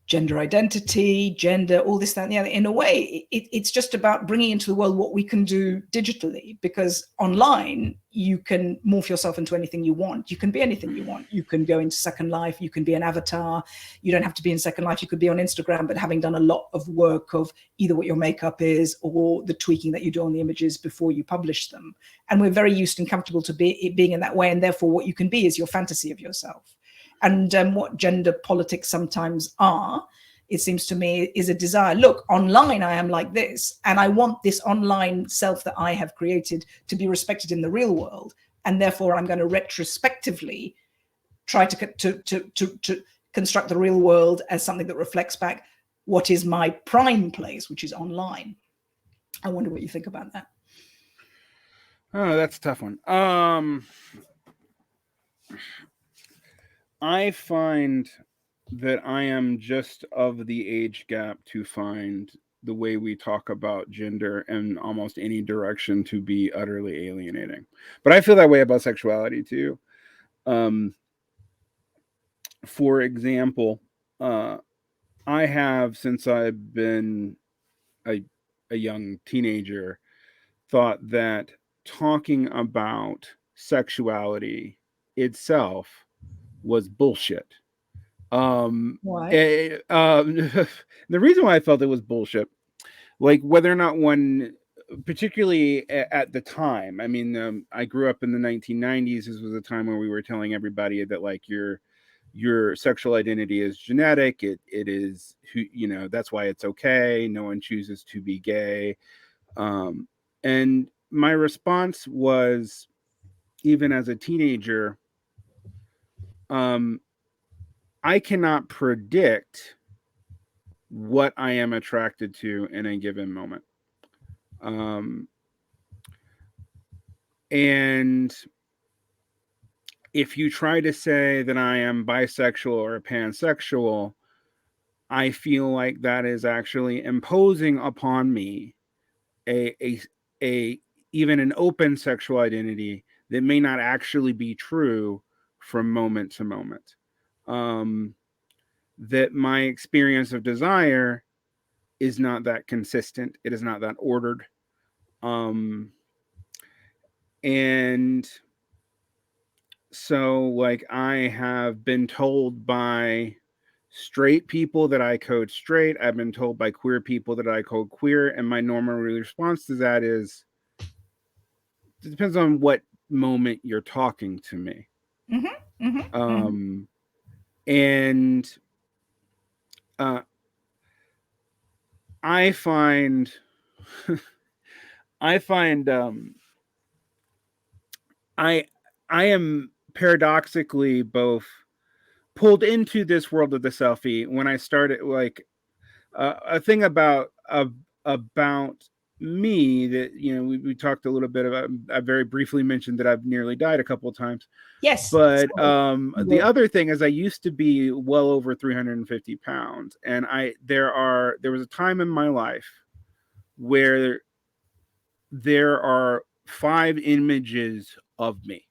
gender identity, gender, all this, that, and the other, in a way, it's just about bringing into the world what we can do digitally, because online, you can morph yourself into anything you want. You can be anything you want. You can go into Second Life. You can be an avatar. You don't have to be in Second Life. You could be on Instagram, but having done a lot of work of either what your makeup is or the tweaking that you do on the images before you publish them. And we're very used and comfortable to being in that way. And therefore, what you can be is your fantasy of yourself. And what gender politics sometimes are, it seems to me, is a desire. Look, online, I am like this, and I want this online self that I have created to be respected in the real world. And therefore, I'm going to retrospectively try to construct the real world as something that reflects back what is my prime place, which is online. I wonder what you think about that. Oh, that's a tough one. I find that I am just of the age gap to find the way we talk about gender in almost any direction to be utterly alienating. But I feel that way about sexuality too. For example, I have, since I've been a young teenager, thought that talking about sexuality itself was bullshit. Why? The reason why I felt it was bullshit, like whether or not one, particularly at the time, I mean, I grew up in the 1990s. This was a time where we were telling everybody that like your sexual identity is genetic. It is who, you know, that's why it's okay. No one chooses to be gay. And my response was, even as a teenager, I cannot predict what I am attracted to in a given moment. And if you try to say that I am bisexual or pansexual, I feel like that is actually imposing upon me a even an open sexual identity that may not actually be true from moment to moment. That my experience of desire is not that consistent. It is not that ordered. And so like I have been told by straight people that I code straight. I've been told by queer people that I code queer. And my normal response to that is, it depends on what moment you're talking to me. And I find I find I am paradoxically both pulled into this world of the selfie when I started, like a thing about me that, you know, we talked a little bit about. I very briefly mentioned that I've nearly died a couple of times. Yes. But the other thing is I used to be well over 350 pounds. And there was a time in my life where there are 5 images of me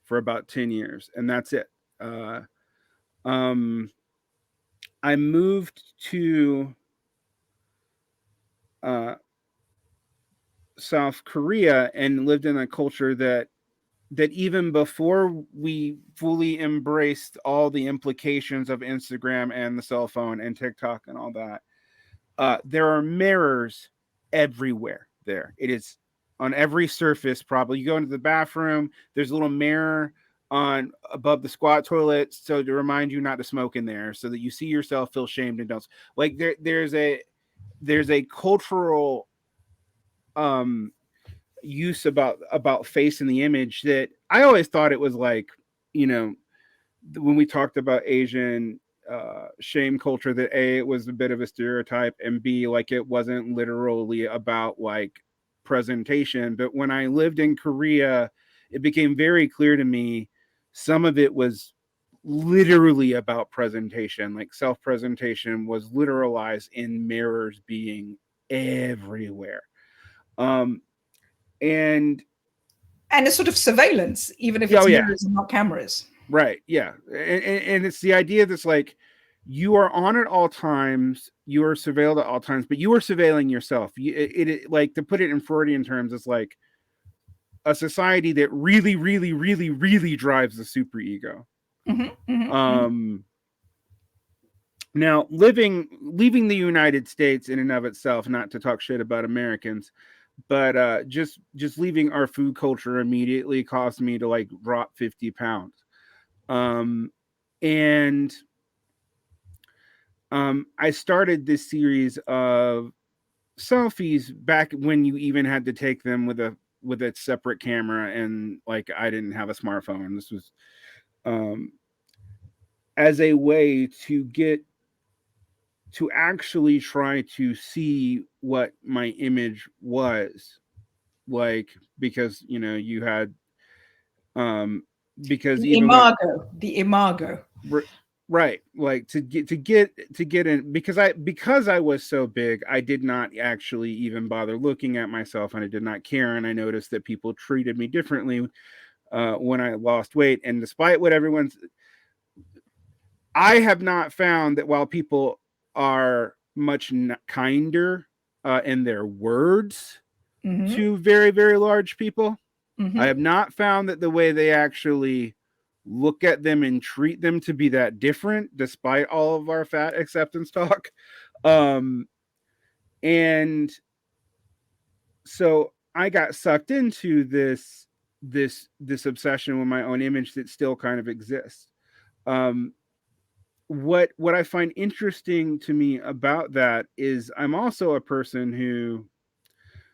for about 10 years. And that's it. I moved to South Korea and lived in a culture that even before we fully embraced all the implications of Instagram and the cell phone and TikTok and all that, there are mirrors everywhere there. It is on every surface. Probably you go into the bathroom, there's a little mirror on above the squat toilet, so to remind you not to smoke in there, so that you see yourself, feel shamed, and don't. Like there's a cultural use about face in the image that I always thought it was like, you know, when we talked about Asian shame culture, that A, it was a bit of a stereotype, and B, like it wasn't literally about like presentation. But when I lived in Korea, it became very clear to me some of it was literally about presentation. Like self-presentation was literalized in mirrors being everywhere. And a sort of surveillance, even if it's mirrors and not cameras. Right. Yeah. And it's the idea that's like, you are on at all times, you are surveilled at all times, but you are surveilling yourself. It like, to put it in Freudian terms, it's like a society that really, really, really, really drives the superego. Now, leaving the United States in and of itself, not to talk shit about Americans, but just leaving our food culture immediately caused me to like drop 50 pounds. And I started this series of selfies back when you even had to take them with a separate camera, and like I didn't have a smartphone. This was as a way to actually try to see what my image was like, because, you know, you had because the even imago. Right, like to get in, because I was so big, I did not actually even bother looking at myself, and I did not care. And I noticed that people treated me differently when I lost weight. And despite what I have not found that while people are much kinder in their words, to very, very large people. Mm-hmm. I have not found that the way they actually look at them and treat them to be that different, despite all of our fat acceptance talk. And so I got sucked into this obsession with my own image that still kind of exists. What I find interesting to me about that is I'm also a person who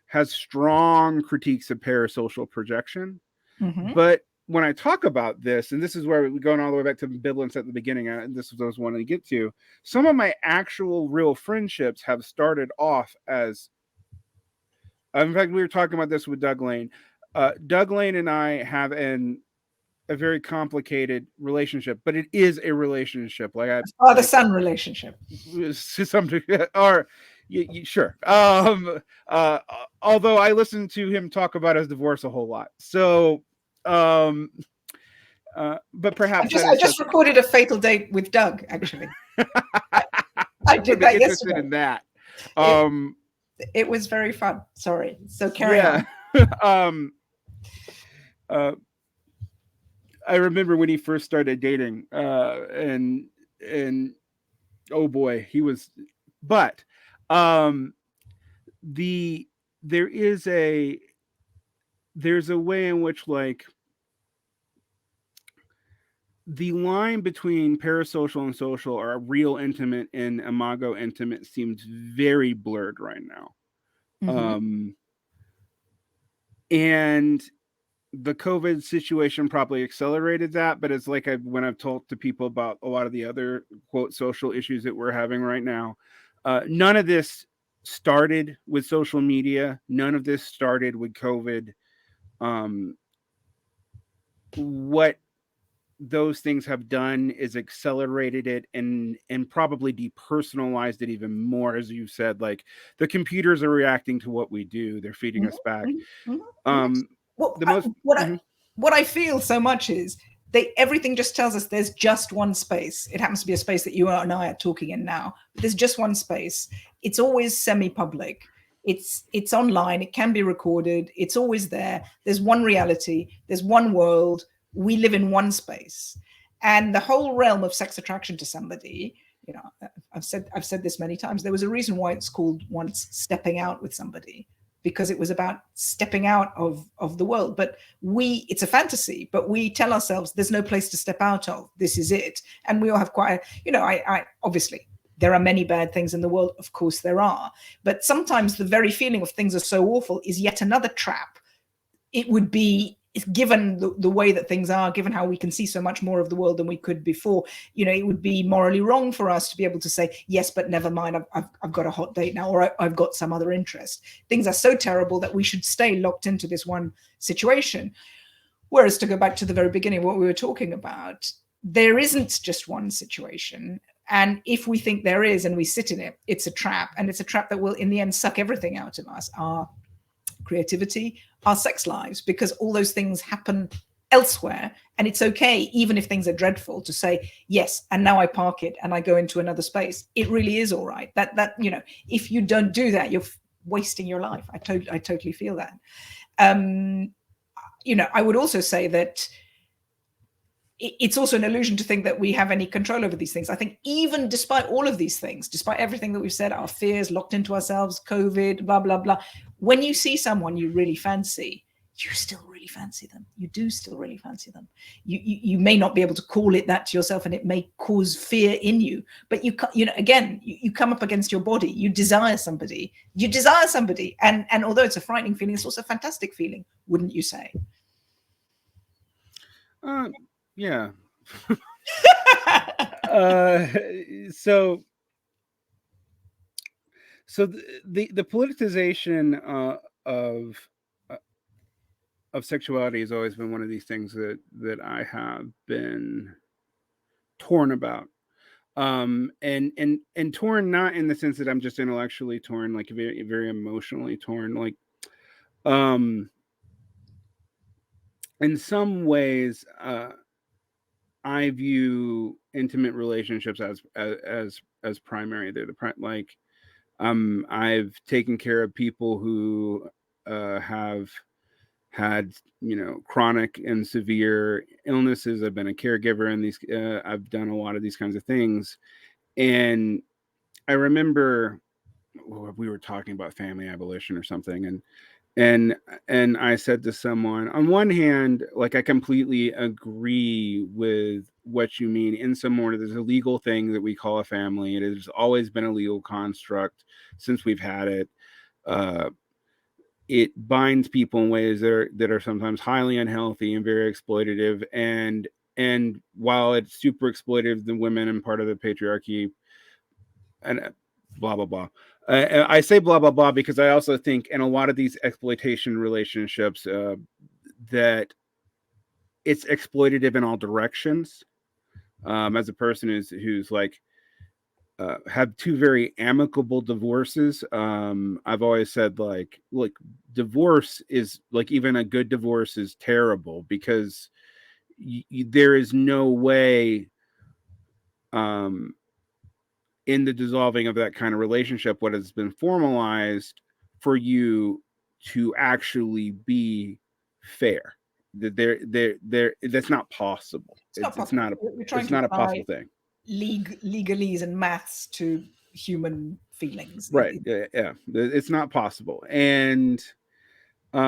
has strong critiques of parasocial projection. But when I talk about this, and this is where we're going all the way back to ambivalence at the beginning, and this is what I was wanting to get to, some of my actual real friendships have started off as, in fact, we were talking about this with Doug Lane. Doug Lane and I have a very complicated relationship, but it is a relationship. Like father-son relationship. To some degree, or sure. Although I listen to him talk about his divorce a whole lot, so. But perhaps I just recorded a fatal date with Doug. Actually, I did that yesterday. In that, it was very fun. Sorry. So carry on. I remember when he first started dating, and oh boy, he was. But there's a way in which, like, the line between parasocial and social, or real intimate and imago intimate, seems very blurred right now. And the COVID situation probably accelerated that, but it's like when I've talked to people about a lot of the other quote social issues that we're having right now, none of this started with social media. None of this started with COVID. What those things have done is accelerated it and probably depersonalized it even more, as you said. Like, the computers are reacting to what we do; they're feeding us back. What I feel so much is everything just tells us there's just one space. It happens to be a space that you and I are talking in now. But there's just one space. It's always semi-public. It's online. It can be recorded. It's always there. There's one reality. There's one world. We live in one space, and the whole realm of sex attraction to somebody, you know, I've said this many times. There was a reason why it's called once stepping out with somebody, because it was about stepping out of the world. But it's a fantasy, but we tell ourselves there's no place to step out of. This is it. And we all have quite, I obviously there are many bad things in the world. Of course there are. But sometimes the very feeling of things are so awful is yet another trap. It would be, given the way that things are, given how we can see so much more of the world than we could before, it would be morally wrong for us to be able to say, yes, but never mind, I've got a hot date now, or I've got some other interest. Things are so terrible that we should stay locked into this one situation. Whereas, to go back to the very beginning, what we were talking about, there isn't just one situation. And if we think there is and we sit in it, it's a trap. And it's a trap that will, in the end, suck everything out of us. Our creativity, our sex lives, because all those things happen elsewhere. And it's okay, even if things are dreadful, to say, yes, and now I park it and I go into another space. It really is all right. That if you don't do that, you're wasting your life. I totally feel that. I would also say that it's also an illusion to think that we have any control over these things. I think even despite all of these things, despite everything that we've said, our fears, locked into ourselves, COVID, blah, blah, blah, when you see someone you really fancy, you still really fancy them. You do still really fancy them. You may not be able to call it that to yourself, and it may cause fear in you, but you come up against your body. You desire somebody. And although it's a frightening feeling, it's also a fantastic feeling, wouldn't you say? Yeah. So the politicization of sexuality has always been one of these things that I have been torn about. And torn, not in the sense that I'm just intellectually torn, like very, very emotionally torn. Like, in some ways, I view intimate relationships as primary. They're I've taken care of people who have had, chronic and severe illnesses. I've been a caregiver in these. I've done a lot of these kinds of things, and I remember we were talking about family abolition or something, and I said to someone, on one hand, like, I completely agree with what you mean. In some order, there's a legal thing that we call a family. It has always been a legal construct since we've had it. It binds people in ways that are sometimes highly unhealthy and very exploitative. And while it's super exploitative, the women and part of the patriarchy, and blah blah blah. I say blah blah blah because I also think in a lot of these exploitation relationships that it's exploitative in all directions. As a person who's like have two very amicable divorces, I've always said, like, look, divorce is, like, even a good divorce is terrible because there is no way in the dissolving of that kind of relationship, what has been formalized, for you to actually be fair. That that's not possible. It's not a possible thing. Legalese and maths to human feelings. Right. Yeah. It's not possible. And so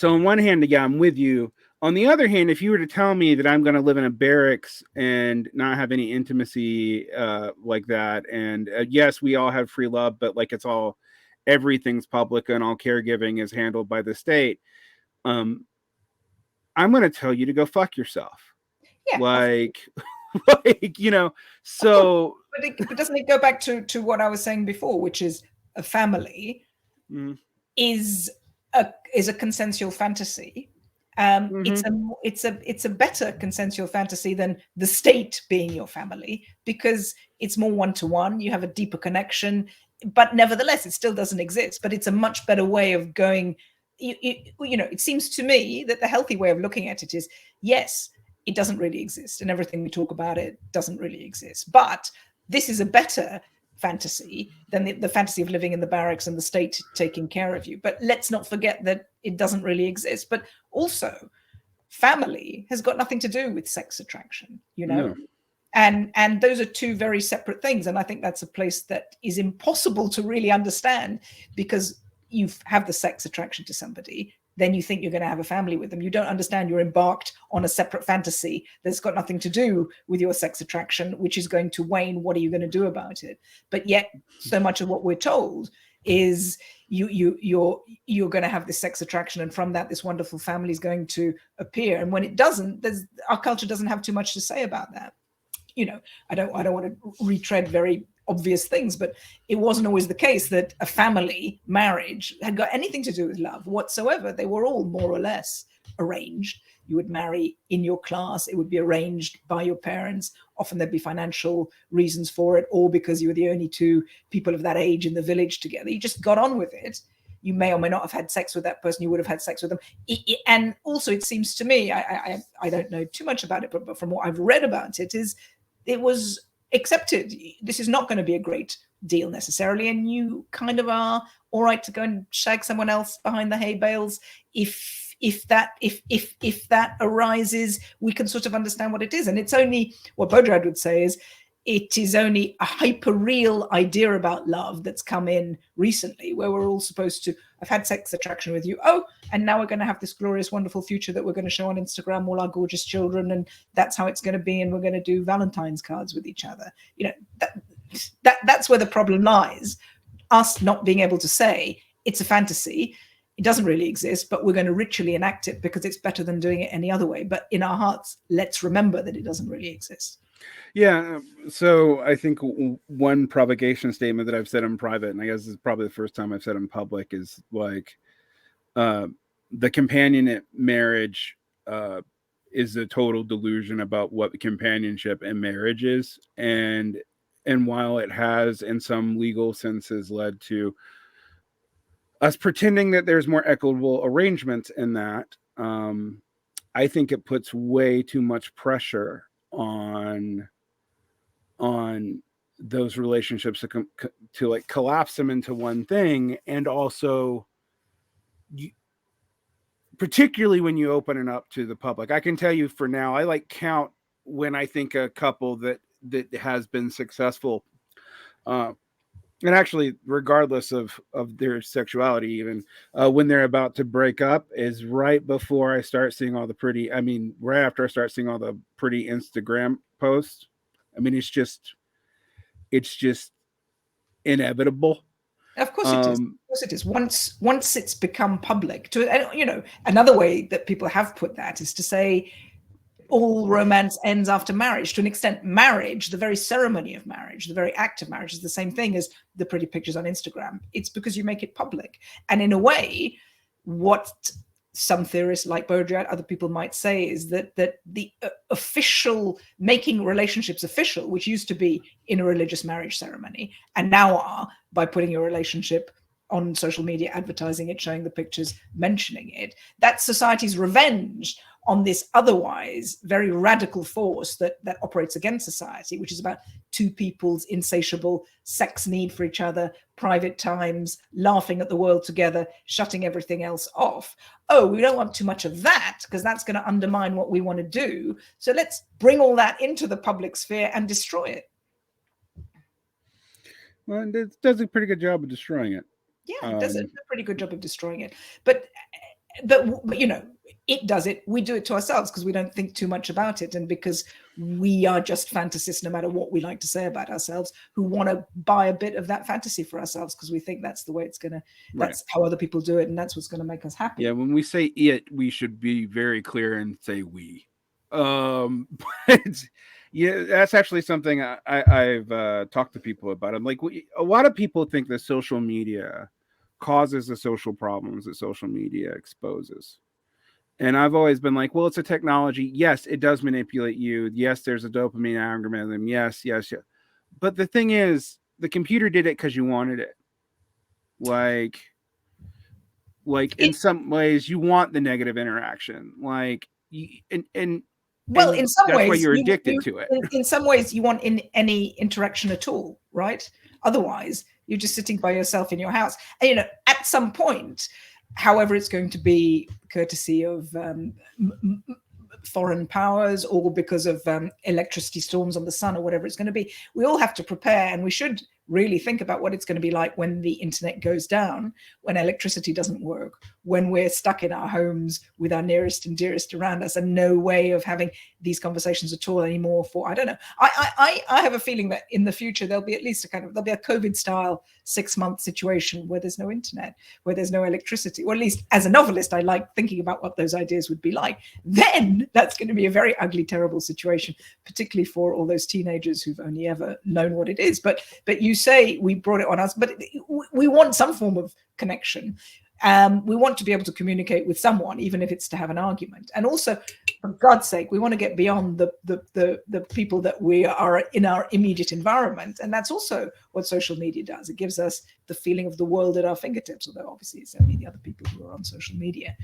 on one hand, yeah, I'm with you. On the other hand, if you were to tell me that I'm going to live in a barracks and not have any intimacy like that, and yes, we all have free love, but like everything's public and all caregiving is handled by the state, I'm going to tell you to go fuck yourself. Yeah. Like, so. But doesn't it go back to what I was saying before, which is a family is a consensual fantasy. It's a better consensual fantasy than the state being your family, because it's more one-to-one. You have a deeper connection, but nevertheless, it still doesn't exist. But it's a much better way of going. It seems to me that the healthy way of looking at it is, yes, it doesn't really exist, and everything we talk about it doesn't really exist. But this is a better fantasy than the fantasy of living in the barracks and the state taking care of you. But let's not forget that it doesn't really exist. But also, family has got nothing to do with sex attraction, No. And those are two very separate things. And I think that's a place that is impossible to really understand, because you have the sex attraction to somebody, then you think you're going to have a family with them. You don't understand you're embarked on a separate fantasy that's got nothing to do with your sex attraction, which is going to wane. What are you going to do about it? But yet, so much of what we're told is you're going to have this sex attraction, and from that, this wonderful family is going to appear. And when it doesn't, our culture doesn't have too much to say about that. I don't want to retread very obvious things, but it wasn't always the case that a family marriage had got anything to do with love whatsoever. They were all more or less arranged. You would marry in your class. It would be arranged by your parents. Often there'd be financial reasons for it, or because you were the only two people of that age in the village together. You just got on with it. You may or may not have had sex with that person. You would have had sex with them. And also, it seems to me, I don't know too much about it, but from what I've read about it, is it was accepted. This is not going to be a great deal necessarily, and you kind of are all right to go and shag someone else behind the hay bales if that arises. We can sort of understand what it is. And it's only, what Baudrillard would say is, it is only a hyper-real idea about love that's come in recently, where we're all supposed to, I've had sex attraction with you. Oh, and now we're going to have this glorious, wonderful future that we're going to show on Instagram, all our gorgeous children, and that's how it's going to be. And we're going to do Valentine's cards with each other. That's where the problem lies. Us not being able to say it's a fantasy. It doesn't really exist, but we're going to ritually enact it because it's better than doing it any other way. But in our hearts, let's remember that it doesn't really exist. Yeah, so I think one provocation statement that I've said in private, and I guess this is probably the first time I've said in public, is like, the companionate marriage is a total delusion about what companionship and marriage is. And while it has, in some legal senses, led to us pretending that there's more equitable arrangements in that, I think it puts way too much pressure on those relationships to like collapse them into one thing. And also, particularly when you open it up to the public, I can tell you for now, I like count when I think a couple that has been successful, and actually regardless of their sexuality, even when they're about to break up, is right before I start seeing all the pretty, I mean, right after I start seeing all the pretty Instagram posts. I mean, it's just inevitable. Of course it is. Of course it is. Once it's become public, another way that people have put that is to say all romance ends after marriage. To an extent, marriage, the very ceremony of marriage, the very act of marriage, is the same thing as the pretty pictures on Instagram. It's because you make it public. And in a way, what some theorists like Baudrillard, other people might say, is that the official making relationships official, which used to be in a religious marriage ceremony, and now are by putting your relationship on social media, advertising it, showing the pictures, mentioning it, that's society's revenge on this otherwise very radical force that operates against society, which is about two people's insatiable sex need for each other, private times, laughing at the world together, shutting everything else off. Oh, we don't want too much of that because that's going to undermine what we want to do. So let's bring all that into the public sphere and destroy it. Well, it does a pretty good job of destroying it. Yeah, it does a pretty good job of destroying it. But it does it. We do it to ourselves because we don't think too much about it, and because we are just fantasists, no matter what we like to say about ourselves, who want to buy a bit of that fantasy for ourselves because we think that's the way it's gonna. That's how other people do it, and that's what's going to make us happy. Yeah, when we say it, we should be very clear and say we. But yeah, that's actually something I've talked to people about. I'm like, a lot of people think that social media causes the social problems that social media exposes. And I've always been like, well, it's a technology. Yes, it does manipulate you. Yes, there's a dopamine algorithm. Yes. But the thing is, the computer did it because you wanted it. Like in some ways, you want the negative interaction. In some ways, that's why you're addicted to it. In some ways, you want any interaction at all, right? Otherwise, you're just sitting by yourself in your house. And, at some point, however it's going to be, courtesy of foreign powers or because of electricity storms on the sun or whatever it's going to be, we all have to prepare, and we should really think about what it's going to be like when the internet goes down, when electricity doesn't work, when we're stuck in our homes with our nearest and dearest around us and no way of having these conversations at all anymore for, I don't know. I have a feeling that in the future there'll be at least there'll be a COVID style 6-month situation where there's no internet, where there's no electricity, or at least as a novelist, I like thinking about what those ideas would be like. Then that's going to be a very ugly, terrible situation, particularly for all those teenagers who've only ever known what it is. But you say we brought it on us, but we want some form of connection. We want to be able to communicate with someone, even if it's to have an argument. And also, for God's sake, we want to get beyond the people that we are in our immediate environment. And that's also what social media does. It gives us the feeling of the world at our fingertips, although obviously it's only the other people who are on social media.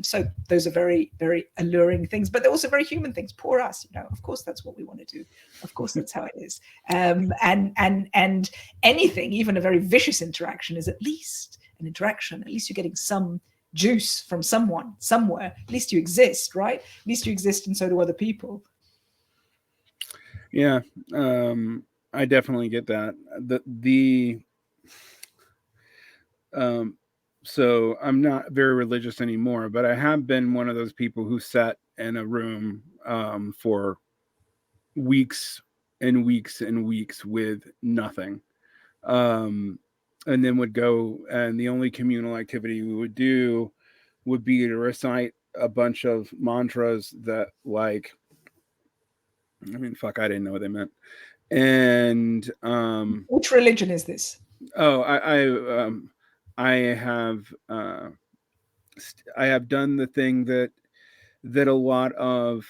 So those are very, very alluring things, but they're also very human things. Poor us, of course, that's what we want to do. Of course, that's how it is. And anything, even a very vicious interaction, is at least an interaction. At least you're getting some juice from someone somewhere. At least you exist, right? At least you exist, and so do other people. Yeah, I definitely get that. So I'm not very religious anymore, but I have been one of those people who sat in a room for weeks and weeks and weeks with nothing. And then would go, and the only communal activity we would do would be to recite a bunch of mantras that, like, I didn't know what they meant. And which religion is this? Oh, I have done the thing that a lot of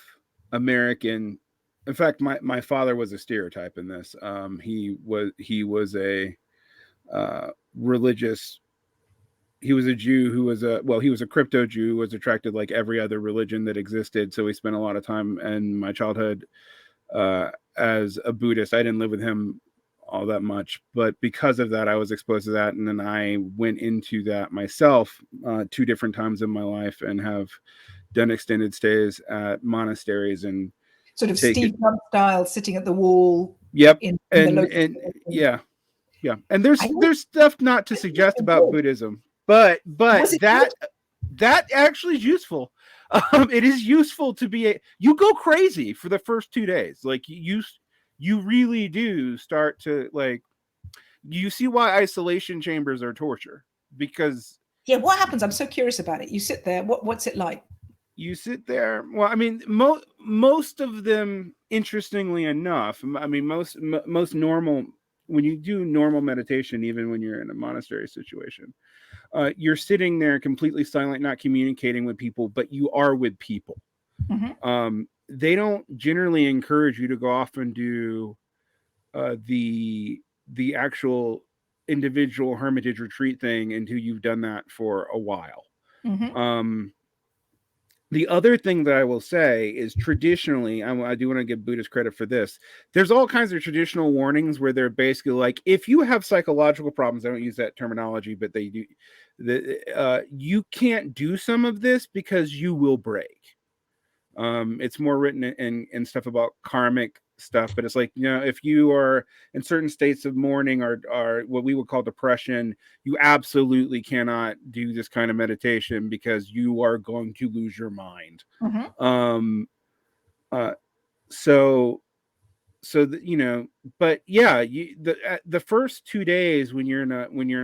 American, in fact, my father was a stereotype in this. He was a religious. He was a Jew who was he was a crypto Jew who was attracted like every other religion that existed. So we spent a lot of time in my childhood as a Buddhist. I didn't live with him all that much, but because of that, I was exposed to that, and then I went into that myself 2 different times in my life, and have done extended stays at monasteries and sort of Steve Jobs style, sitting at the wall. Yep, in and the and yeah, and there's stuff not to suggest about Buddhism, but that actually is useful. It is useful to be you go crazy for the first 2 days, like you really do start to, like, you see why isolation chambers are torture, because what happens? I'm so curious about it. You sit there, what's it like? You sit there. Well, I mean, most of them, interestingly enough, I mean, most normal, when you do normal meditation, even when you're in a monastery situation, you're sitting there completely silent, not communicating with people, but you are with people. Mm-hmm. They don't generally encourage you to go off and do the actual individual hermitage retreat thing until you've done that for a while. Mm-hmm. The other thing that I will say is, traditionally, I do want to give Buddhists credit for this. There's all kinds of traditional warnings where they're basically like, if you have psychological problems, I don't use that terminology, but they do, you can't do some of this because you will break. It's more written in stuff about karmic stuff, but it's like, if you are in certain states of mourning or what we would call depression, you absolutely cannot do this kind of meditation because you are going to lose your mind. Mm-hmm. But yeah, the first 2 days when you're in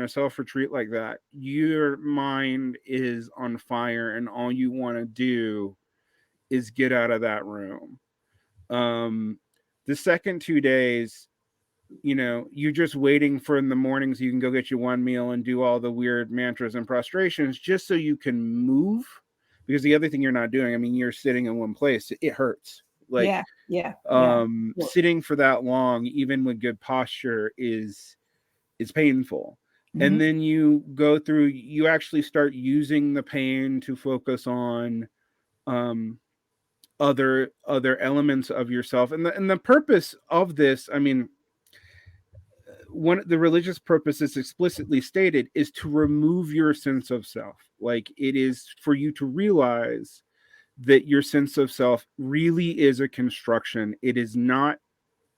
a self retreat like that, your mind is on fire, and all you want to do is get out of that room. The second 2 days, you're just waiting for in the mornings you can go get you one meal and do all the weird mantras and prostrations just so you can move. Because the other thing you're not doing, I mean, you're sitting in one place, it hurts. Like, sitting for that long, even with good posture, is painful. Mm-hmm. And then you actually start using the pain to focus on other elements of yourself, and the purpose of this, I mean, the religious purpose is explicitly stated, is to remove your sense of self. Like, it is for you to realize that your sense of self really is a construction. It is not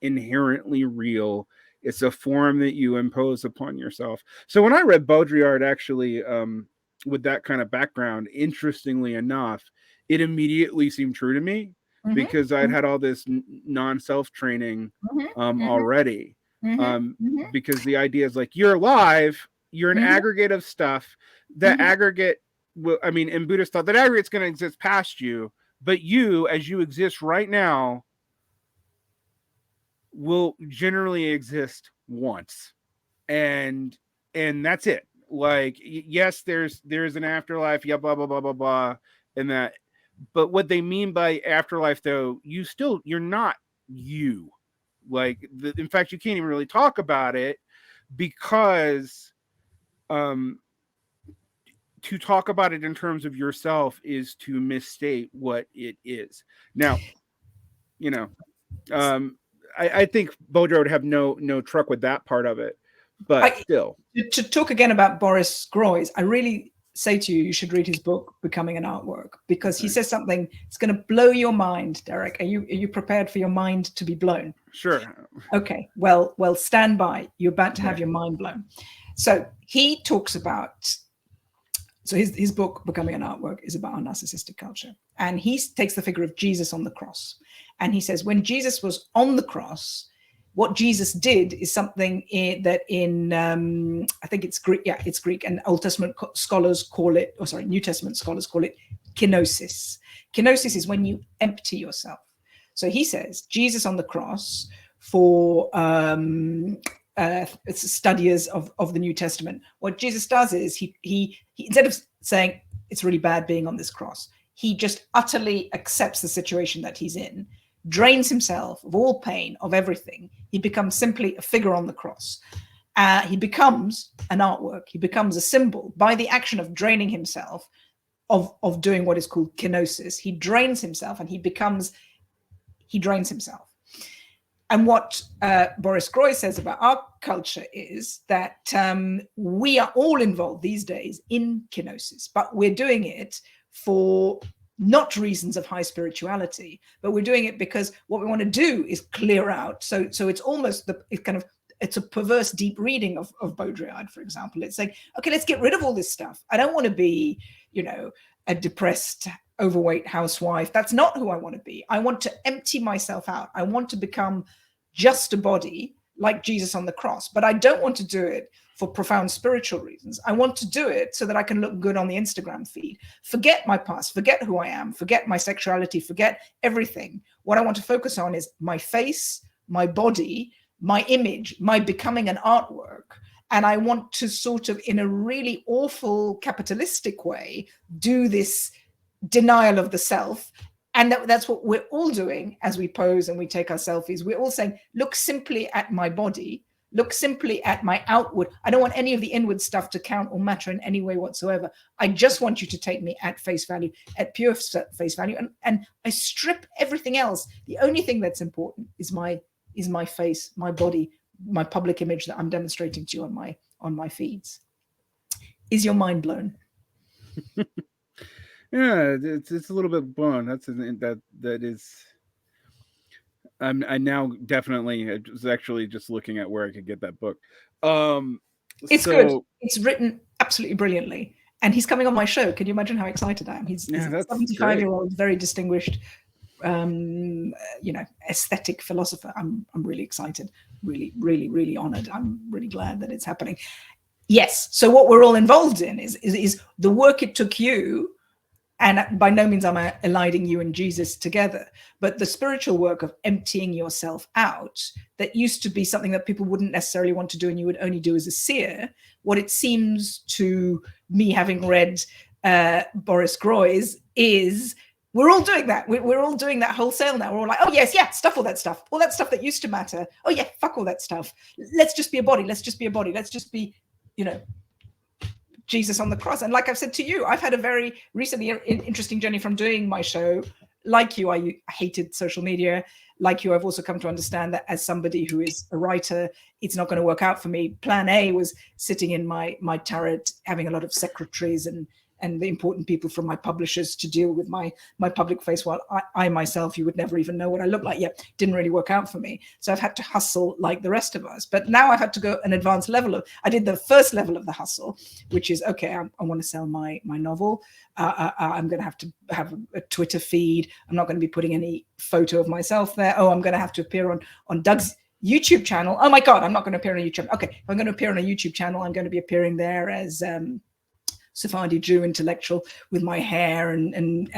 inherently real. It's a form that you impose upon yourself. So when I read Baudrillard, actually, with that kind of background, interestingly enough, it immediately seemed true to me, because I'd had all this non-self training already. Because the idea is like, you're alive, you're an aggregate of stuff. That aggregate, I mean, in Buddhist thought, that aggregate's going to exist past you, but you, as you exist right now, will generally exist once, and that's it. Like, yes, there's an afterlife, blah blah blah blah blah, and that. But what they mean by afterlife, though, you're not you. Like, in fact, you can't even really talk about it, because to talk about it in terms of yourself is to misstate what it is. Now, I think Baudrillard would have no truck with that part of it, but still. To talk again about Boris Gorys, I really say to you, you should read his book, Becoming an Artwork, because he says something that's going to blow your mind, Derick. Are you prepared for your mind to be blown? Sure. Okay. Well, stand by. You're about to have your mind blown. So he talks about. So his book, Becoming an Artwork, is about our narcissistic culture. And he takes the figure of Jesus on the cross. And he says, when Jesus was on the cross, what Jesus did is something that in, I think it's Greek. Yeah, it's Greek. And Old Testament scholars call it, New Testament scholars call it kenosis. Kenosis is when you empty yourself. So he says, Jesus on the cross, for studiers of the New Testament, what Jesus does is he instead of saying it's really bad being on this cross, he just utterly accepts the situation that he's in, drains himself of all pain, of everything. He becomes simply a figure on the cross. He becomes an artwork. He becomes a symbol by the action of draining himself, of doing what is called kenosis. He drains himself, and he drains himself. And what Boris Gorys says about our culture is that we are all involved these days in kenosis, but we're doing it for not reasons of high spirituality, but we're doing it because what we want to do is clear out. So it's almost it's a perverse deep reading of Baudrillard, for example. It's like, okay, let's get rid of all this stuff. I don't want to be, a depressed, overweight housewife. That's not who I want to be. I want to empty myself out. I want to become just a body like Jesus on the cross, but I don't want to do it for profound spiritual reasons. I want to do it so that I can look good on the Instagram feed. Forget my past, forget who I am, forget my sexuality, forget everything. What I want to focus on is my face, my body, my image, my becoming an artwork. And I want to sort of, in a really awful capitalistic way, do this denial of the self. And that's what we're all doing as we pose and we take our selfies. We're all saying, look simply at my body, look simply at my outward. I don't want any of the inward stuff to count or matter in any way whatsoever. I just want you to take me at face value, at pure face value. And I strip everything else. The only thing that's important is my face, my body, my public image that I'm demonstrating to you on my feeds. Is your mind blown? Yeah, it's a little bit blown. That is. I now definitely was actually just looking at where I could get that book. It's good. It's written absolutely brilliantly, and he's coming on my show. Can you imagine how excited I am? He's a 75-year-old, very distinguished, aesthetic philosopher. I'm really excited. Really, really, really honored. I'm really glad that it's happening. Yes. So what we're all involved in is the work it took you. And by no means am I eliding you and Jesus together, but the spiritual work of emptying yourself out that used to be something that people wouldn't necessarily want to do and you would only do as a seer. What it seems to me, having read Boris Gorys, is we're all doing that. We're all doing that wholesale now. We're all like, oh, yes, yeah, stuff all that stuff that used to matter. Oh, yeah, fuck all that stuff. Let's just be a body. Let's just be a body. Let's just be, Jesus on the cross. And like I've said to you, I've had a very recently interesting journey from doing my show. Like you, I hated social media. Like you, I've also come to understand that as somebody who is a writer, it's not going to work out for me. Plan A was sitting in my turret, having a lot of secretaries and the important people from my publishers to deal with my public face, while I myself, you would never even know what I look like. Yet didn't really work out for me. So I've had to hustle like the rest of us. But now I've had to go an advanced level I did the first level of the hustle, which is, okay, I want to sell my novel. I'm going to have to have a Twitter feed. I'm not going to be putting any photo of myself there. Oh, I'm going to have to appear on Doug's YouTube channel. Oh my God, I'm not going to appear on a YouTube. Okay, if I'm going to appear on a YouTube channel, I'm going to be appearing there as Sephardi Jew intellectual with my hair and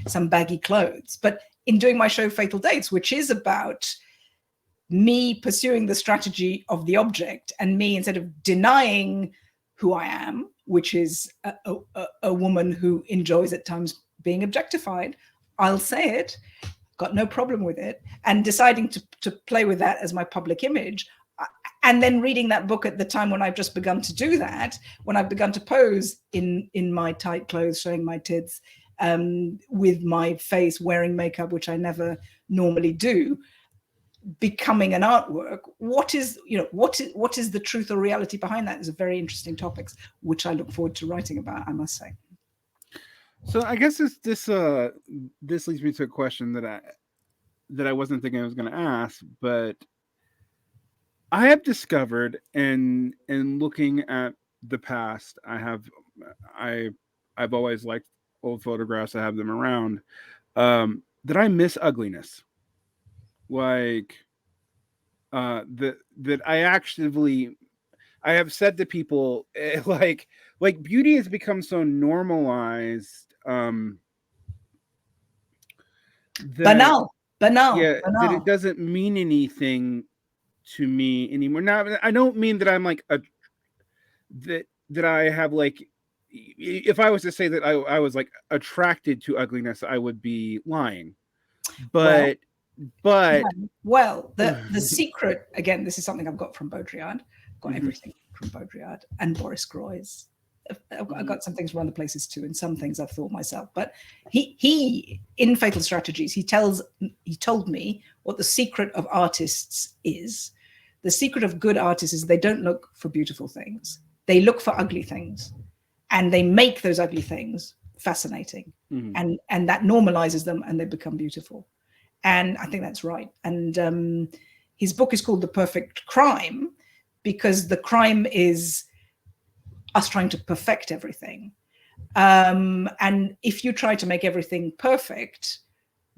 some baggy clothes. But in doing my show Fatal Dates, which is about me pursuing the strategy of the object, and me, instead of denying who I am, which is a woman who enjoys at times being objectified, I'll say it, got no problem with it, and deciding to play with that as my public image. And then reading that book at the time when I've just begun to do that, when I've begun to pose in my tight clothes, showing my tits, with my face, wearing makeup, which I never normally do, becoming an artwork. What is the truth or reality behind that is a very interesting topic, which I look forward to writing about, I must say. So I guess this leads me to a question that I wasn't thinking I was going to ask, but I have discovered in looking at the past, I've always liked old photographs. I have them around. That I miss ugliness. Like that I have said to people, like beauty has become so normalized. Banal. Yeah, that it doesn't mean anything to me anymore. Now, I don't mean that I'm like that I have like, if I was to say that I was like attracted to ugliness, I would be lying. But the secret, again, this is something I've got from Baudrillard, got everything from Baudrillard and Boris Gorys. I've got some things from other places too, and some things I've thought myself. But he in Fatal Strategies, he told me what the secret of artists is. The secret of good artists is they don't look for beautiful things. They look for ugly things, and they make those ugly things fascinating, and that normalizes them, and they become beautiful. And I think that's right. And his book is called The Perfect Crime, because the crime is us trying to perfect everything. And if you try to make everything perfect,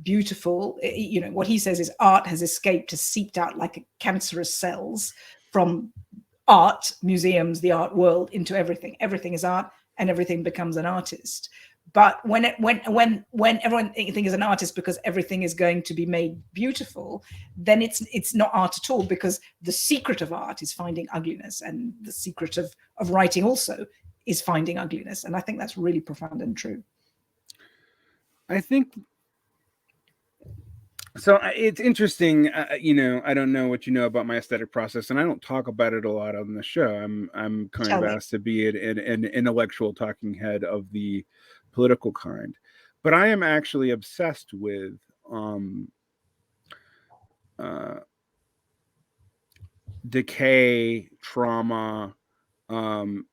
beautiful, you know, what he says is art has seeped out like cancerous cells from art museums, the art world, into everything. Everything is art, and everything becomes an artist. But when everyone thinks an artist because everything is going to be made beautiful, then it's not art at all, because the secret of art is finding ugliness, and the secret of writing also is finding ugliness. And I think that's really profound and true. I think so. It's interesting. You know, I don't know what you know about my aesthetic process, and I don't talk about it a lot on the show. I'm kind of asked to be an intellectual talking head of the political kind, but I am actually obsessed with decay, trauma, and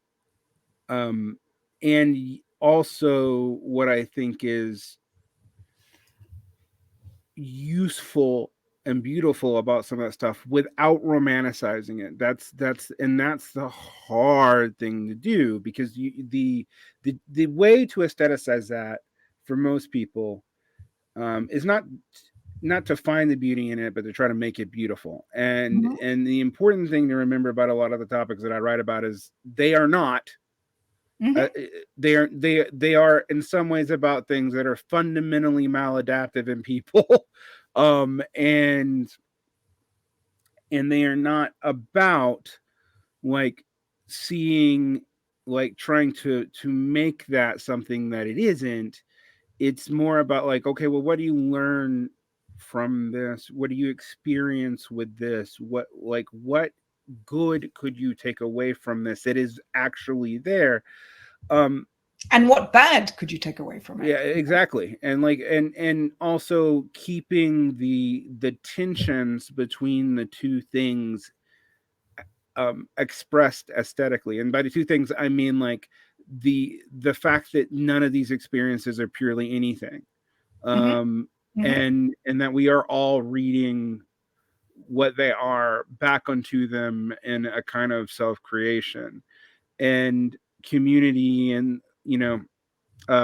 also what I think is useful and beautiful about some of that stuff without romanticizing it. That's the hard thing to do, because the way to aestheticize that for most people is not to find the beauty in it, but to try to make it beautiful. And the important thing to remember about a lot of the topics that I write about is they are not. They are in some ways about things that are fundamentally maladaptive in people, and they are not about like seeing, like trying to make that something that it isn't. It's more about like, okay, well, what do you learn from this? What do you experience with this? What good could you take away from this? It is actually there. And what bad could you take away from it? Yeah, exactly. And like, and also keeping the tensions between the two things expressed aesthetically. And by the two things, I mean like the fact that none of these experiences are purely anything, and that we are all reading what they are back onto them in a kind of self-creation and community. And you know,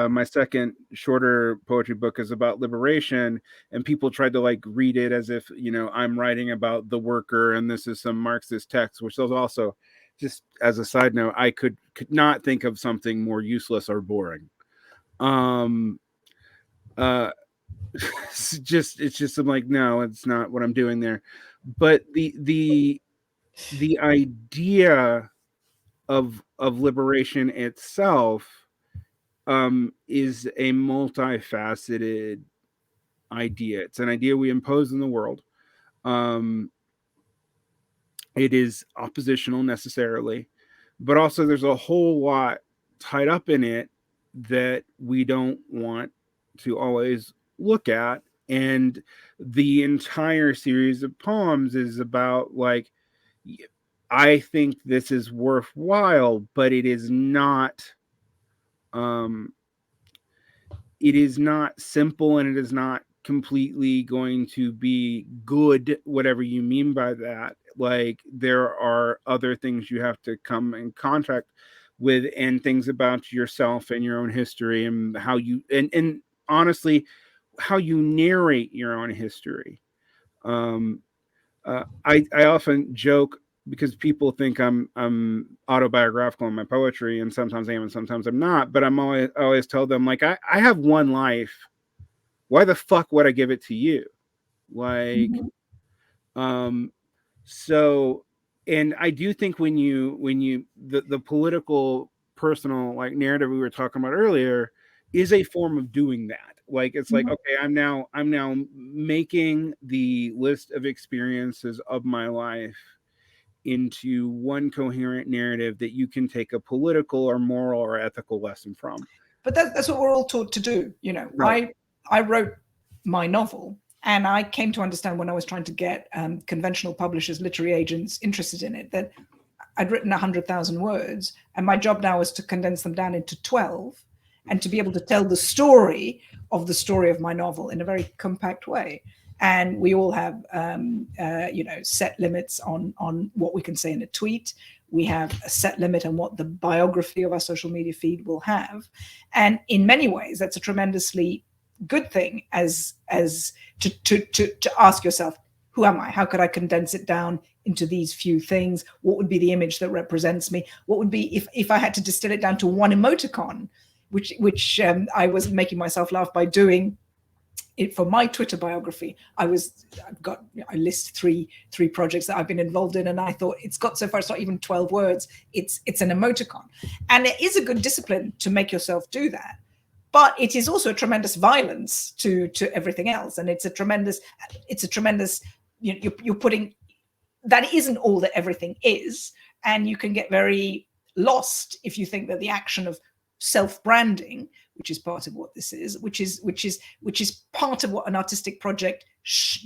my second shorter poetry book is about liberation, and people tried to like read it as if, you know, I'm writing about the worker and this is some Marxist text, which is also, just as a side note, I could not think of something more useless or boring. It's just I'm like, no, it's not what I'm doing there. But the idea of liberation itself is a multifaceted idea. It's an idea we impose in the world. It is oppositional necessarily, but also there's a whole lot tied up in it that we don't want to always look at. And the entire series of poems is about like, I think this is worthwhile, but it is not simple, and it is not completely going to be good, whatever you mean by that. Like, there are other things you have to come in contact with, and things about yourself and your own history, and how you and honestly how you narrate your own history. I often joke, because people think I'm autobiographical in my poetry, and sometimes I am and sometimes I'm not, but I always tell them, like, I have one life. Why the fuck would I give it to you? Like, so, and I do think when you the political personal like narrative we were talking about earlier is a form of doing that. Like, it's like, okay, I'm now making the list of experiences of my life into one coherent narrative that you can take a political or moral or ethical lesson from. But that's what we're all taught to do. You know, Right. I wrote my novel, and I came to understand when I was trying to get conventional publishers, literary agents interested in it, that I'd written 100,000 words, and my job now is to condense them down into 12 and to be able to tell the story of my novel in a very compact way. And we all have, set limits on what we can say in a tweet. We have a set limit on what the biography of our social media feed will have. And in many ways, that's a tremendously good thing as to ask yourself, who am I? How could I condense it down into these few things? What would be the image that represents me? What would be if I had to distill it down to one emoticon, which I was making myself laugh by doing it for my Twitter biography. I list three projects that I've been involved in, and I thought it's got so far it's not even 12 words. It's an emoticon, and it is a good discipline to make yourself do that. But it is also a tremendous violence to everything else, and it's a tremendous. You're putting that isn't all that everything is, and you can get very lost if you think that the action of self-branding, which is part of what this is, which is part of what an artistic project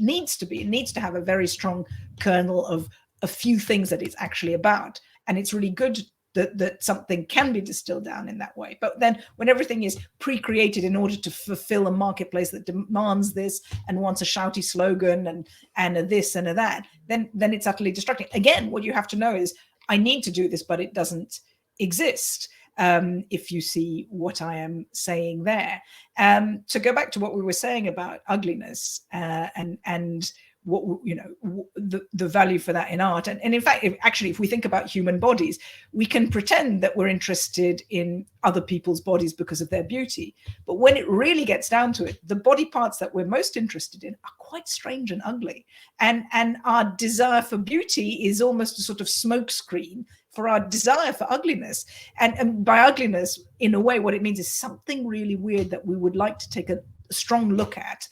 needs to be. It needs to have a very strong kernel of a few things that it's actually about, and it's really good that something can be distilled down in that way. But then when everything is pre-created in order to fulfill a marketplace that demands this and wants a shouty slogan and a this and a that, then it's utterly distracting. Again, what you have to know is, I need to do this, but it doesn't exist. If you see what I am saying there. To go back to what we were saying about ugliness and what, you know, the value for that in art. And in fact, if we think about human bodies, we can pretend that we're interested in other people's bodies because of their beauty. But when it really gets down to it, the body parts that we're most interested in are quite strange and ugly. And our desire for beauty is almost a sort of smokescreen for our desire for ugliness. And by ugliness, in a way, what it means is something really weird that we would like to take a strong look at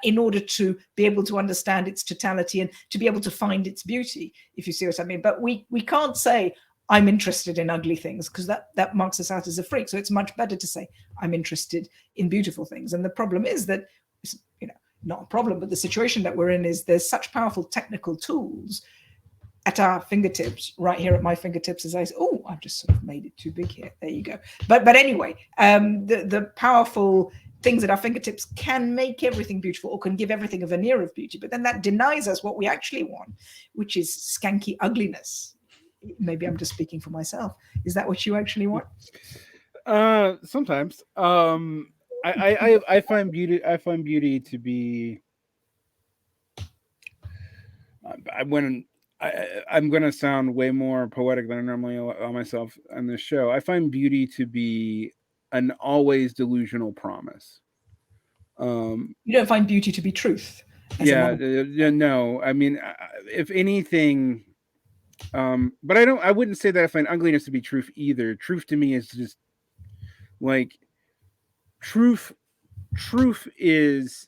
in order to be able to understand its totality and to be able to find its beauty, if you see what I mean. But we can't say, I'm interested in ugly things, because that marks us out as a freak. So it's much better to say, I'm interested in beautiful things. And the problem is that, you know, not a problem, but the situation that we're in is there's such powerful technical tools at our fingertips, right here at my fingertips, as I say, oh, I've just sort of made it too big here. There you go. But anyway, the powerful things at our fingertips can make everything beautiful, or can give everything a veneer of beauty. But then that denies us what we actually want, which is skanky ugliness. Maybe I'm just speaking for myself. Is that what you actually want? Sometimes. I find beauty to be. I'm going to sound way more poetic than I normally allow myself on this show. I find beauty to be an always delusional promise. You don't find beauty to be truth? No. I mean, if anything, but I wouldn't say that I find ugliness to be truth either. Truth to me is just like truth is,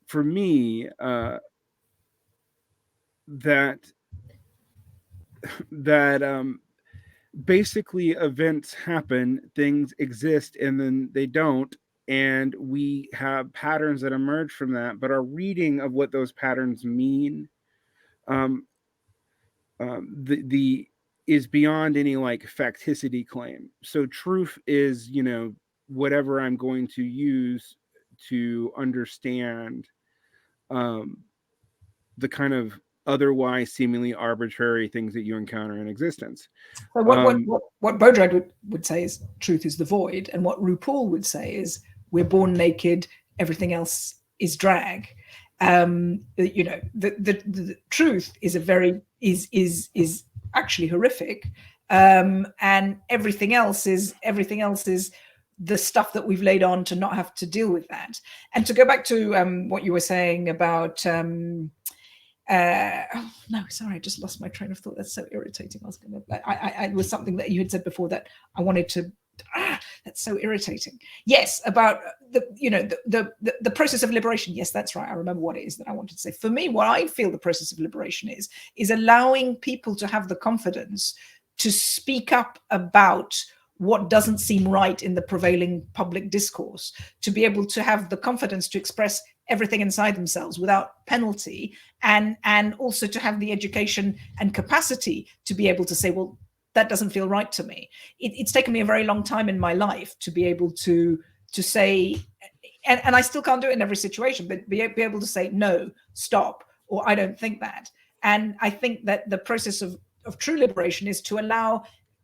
for me, that basically events happen, things exist, and then they don't, and we have patterns that emerge from that, but our reading of what those patterns mean is beyond any like facticity claim. So truth is, you know, whatever I'm going to use to understand the kind of otherwise seemingly arbitrary things that you encounter in existence. So what Baudrillard would say is truth is the void, and what RuPaul would say is we're born naked, everything else is drag. You know, the truth is is actually horrific, and everything else is the stuff that we've laid on to not have to deal with that. And to go back to what you were saying about oh no, sorry, I just lost my train of thought. That's so irritating. I was was something that you had said before that I wanted to that's so irritating. Yes, about the process of liberation. Yes, that's right. I remember what it is that I wanted to say. For me, what I feel the process of liberation is allowing people to have the confidence to speak up about what doesn't seem right in the prevailing public discourse, to be able to have the confidence to express everything inside themselves without penalty, and also to have the education and capacity to be able to say, well, that doesn't feel right to me. It's taken me a very long time in my life to be able to say, and I still can't do it in every situation, but be able to say, no, stop, or I don't think that. And I think that the process of true liberation is to allow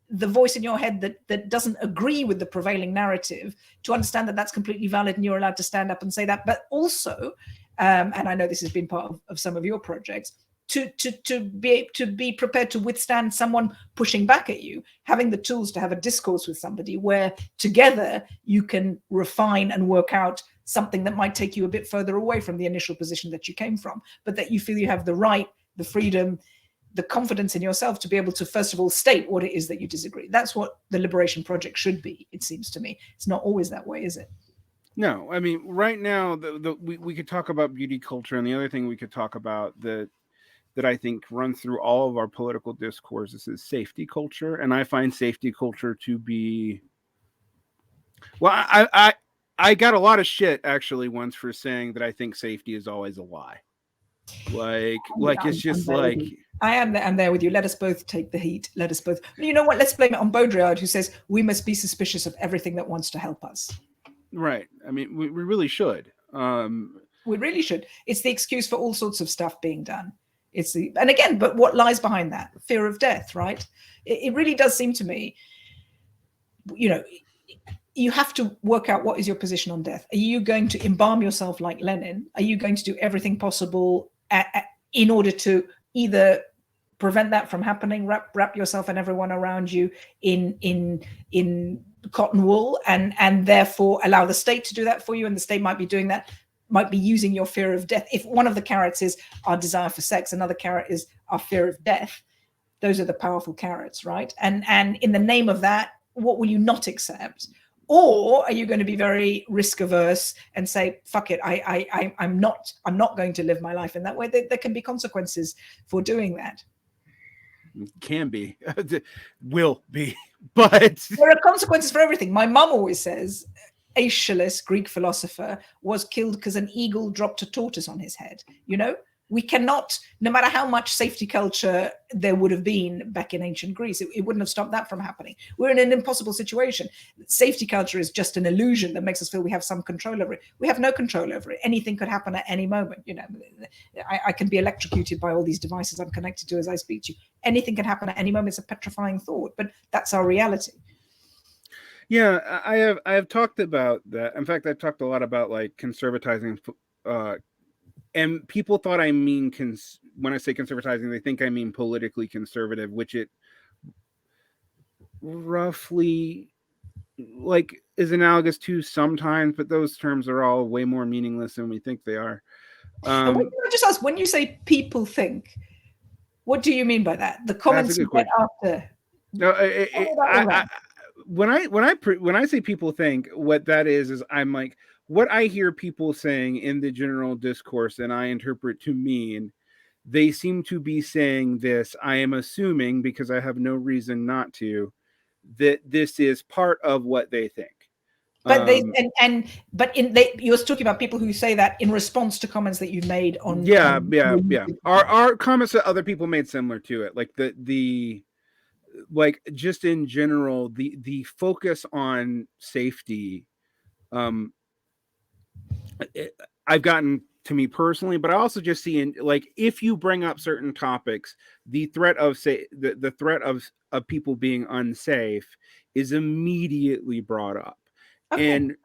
the voice in your head that doesn't agree with the prevailing narrative to understand that that's completely valid and you're allowed to stand up and say that. But also, and I know this has been part of some of your projects, to be prepared to withstand someone pushing back at you, having the tools to have a discourse with somebody where together you can refine and work out something that might take you a bit further away from the initial position that you came from, but that you feel you have the right, the freedom, the confidence in yourself to be able to, first of all, state what it is that you disagree. That's what the Liberation Project should be, it seems to me. It's not always that way, is it? No, I mean, right now, we could talk about beauty culture, and the other thing we could talk about that I think runs through all of our political discourses is safety culture. And I find safety culture to be, well, I got a lot of shit actually once for saying that I think safety is always a lie. It's just like, I'm there with you. Let us both take the heat. Let us both. You know what? Let's blame it on Baudrillard, who says we must be suspicious of everything that wants to help us. Right. I mean, we really should. We really should. It's the excuse for all sorts of stuff being done. And again, but what lies behind that? Fear of death, right? It really does seem to me, you have to work out what is your position on death. Are you going to embalm yourself like Lenin? Are you going to do everything possible in order to either prevent that from happening, wrap yourself and everyone around you in cotton wool, and therefore allow the state to do that for you? And the state might be doing that, might be using your fear of death. If one of the carrots is our desire for sex, another carrot is our fear of death. Those are the powerful carrots, right? And in the name of that, what will you not accept? Or are you going to be very risk averse and say, fuck it, I'm not going to live my life in that way? There can be consequences for doing that. Can be, will be, but there are consequences for everything. My mum always says Aeschylus, Greek philosopher, was killed because an eagle dropped a tortoise on his head. We cannot, no matter how much safety culture there would have been back in ancient Greece, it wouldn't have stopped that from happening. We're in an impossible situation. Safety culture is just an illusion that makes us feel we have some control over it. We have no control over it. Anything could happen at any moment. I can be electrocuted by all these devices I'm connected to as I speak to you. Anything can happen at any moment. It's a petrifying thought, but that's our reality. Yeah, I have talked about that. In fact, I've talked a lot about like conservatizing, and people thought I mean when I say conservatizing, they think I mean politically conservative, which it roughly like is analogous to sometimes, but those terms are all way more meaningless than we think they are. I just ask, when you say people think, what do you mean by that? The comments you get after. No, when I say people think, what that is I'm like, what I hear people saying in the general discourse, and I interpret to mean they seem to be saying this. I am assuming, because I have no reason not to, that this is part of what they think. But you're talking about people who say that in response to comments that you've made on. Yeah. Our comments that other people made similar to it, like the like just in general, the focus on safety. I've gotten to me personally, but I also just see in like if you bring up certain topics, the threat of the threat of people being unsafe is immediately brought up. Okay. And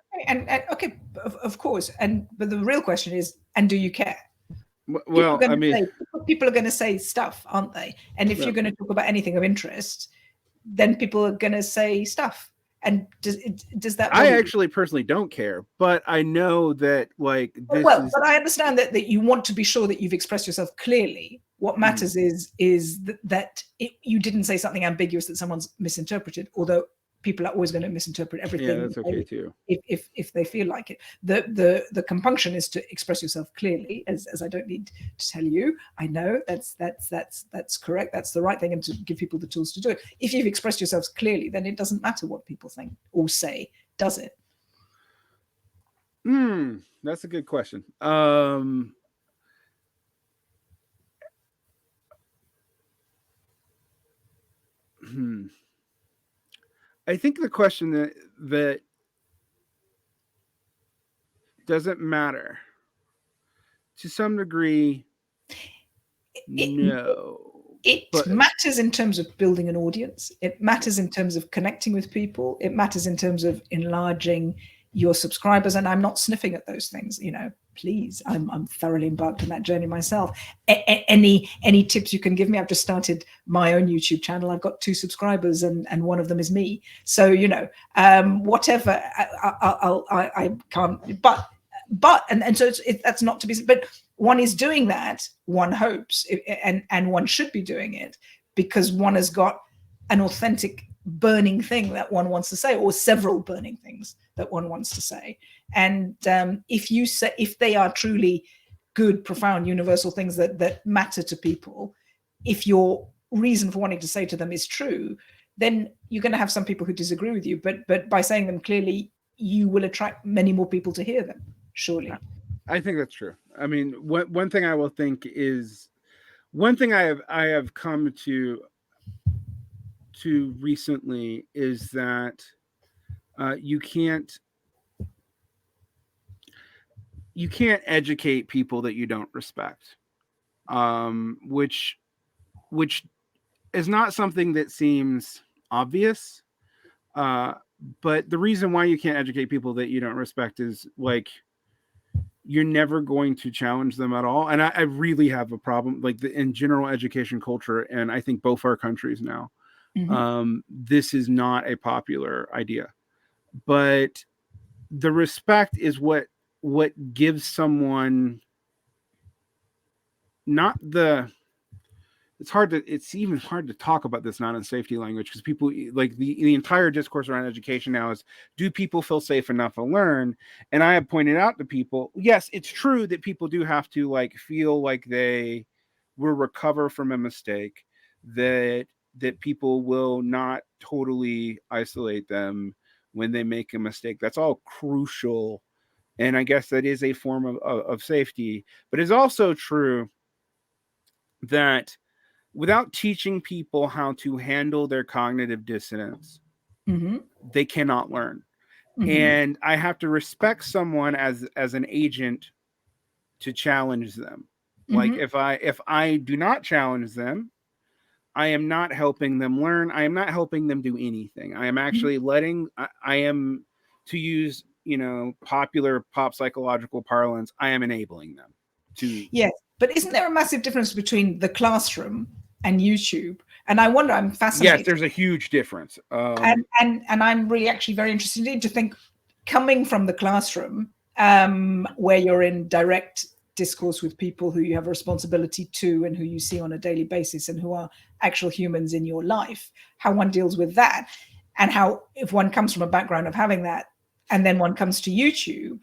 okay, of course. But the real question is, and do you care? Well, I mean, people are going to say stuff, aren't they? And if you're going to talk about anything of interest, then people are going to say stuff. And does that? I actually personally don't care, but I know that like this but I understand that you want to be sure that you've expressed yourself clearly. What matters is that you didn't say something ambiguous that someone's misinterpreted. Although people are always going to misinterpret everything. Yeah, that's okay too. If they feel like it. The compunction is to express yourself clearly, as I don't need to tell you. I know that's correct. That's the right thing, and to give people the tools to do it. If you've expressed yourselves clearly, then it doesn't matter what people think or say, does it? That's a good question. I think the question that doesn't matter to some degree. It matters in terms of building an audience. It matters in terms of connecting with people. It matters in terms of enlarging your subscribers. And I'm not sniffing at those things, please. I'm thoroughly embarked on that journey myself. Any tips you can give me? I've just started my own YouTube channel. I've got 2 subscribers and one of them is me. So, whatever, I can't, but so that's not to be, but one is doing that, one hopes, and one should be doing it because one has got an authentic burning thing that one wants to say, or several burning things that one wants to say. And if they are truly good, profound, universal things that matter to people, if your reason for wanting to say to them is true, then you're going to have some people who disagree with you. But by saying them clearly, you will attract many more people to hear them, surely. I think that's true. I mean, one thing I will think is, one thing I have come to recently is that you can't educate people that you don't respect, which is not something that seems obvious, but the reason why you can't educate people that you don't respect is like you're never going to challenge them at all. And I really have a problem like in general education culture, and I think both our countries now, this is not a popular idea, but the respect is what gives someone not the, it's even hard to talk about this not in safety language, because people like the entire discourse around education now is, do people feel safe enough to learn? And I have pointed out to people, yes, it's true that people do have to like feel like they will recover from a mistake, that people will not totally isolate them when they make a mistake. That's all crucial. And I guess that is a form of safety, but it's also true that without teaching people how to handle their cognitive dissonance, they cannot learn. And I have to respect someone as an agent to challenge them. Like if I do not challenge them, I am not helping them learn. I am not helping them do anything. I am actually I am, to use, popular pop psychological parlance, I am enabling them to. Yes. But isn't there a massive difference between the classroom and YouTube? And I wonder, I'm fascinated. Yes, there's a huge difference. And I'm really actually very interested in to think, coming from the classroom, where you're in direct discourse with people who you have a responsibility to and who you see on a daily basis and who are actual humans in your life, how one deals with that, and how, if one comes from a background of having that and then one comes to YouTube,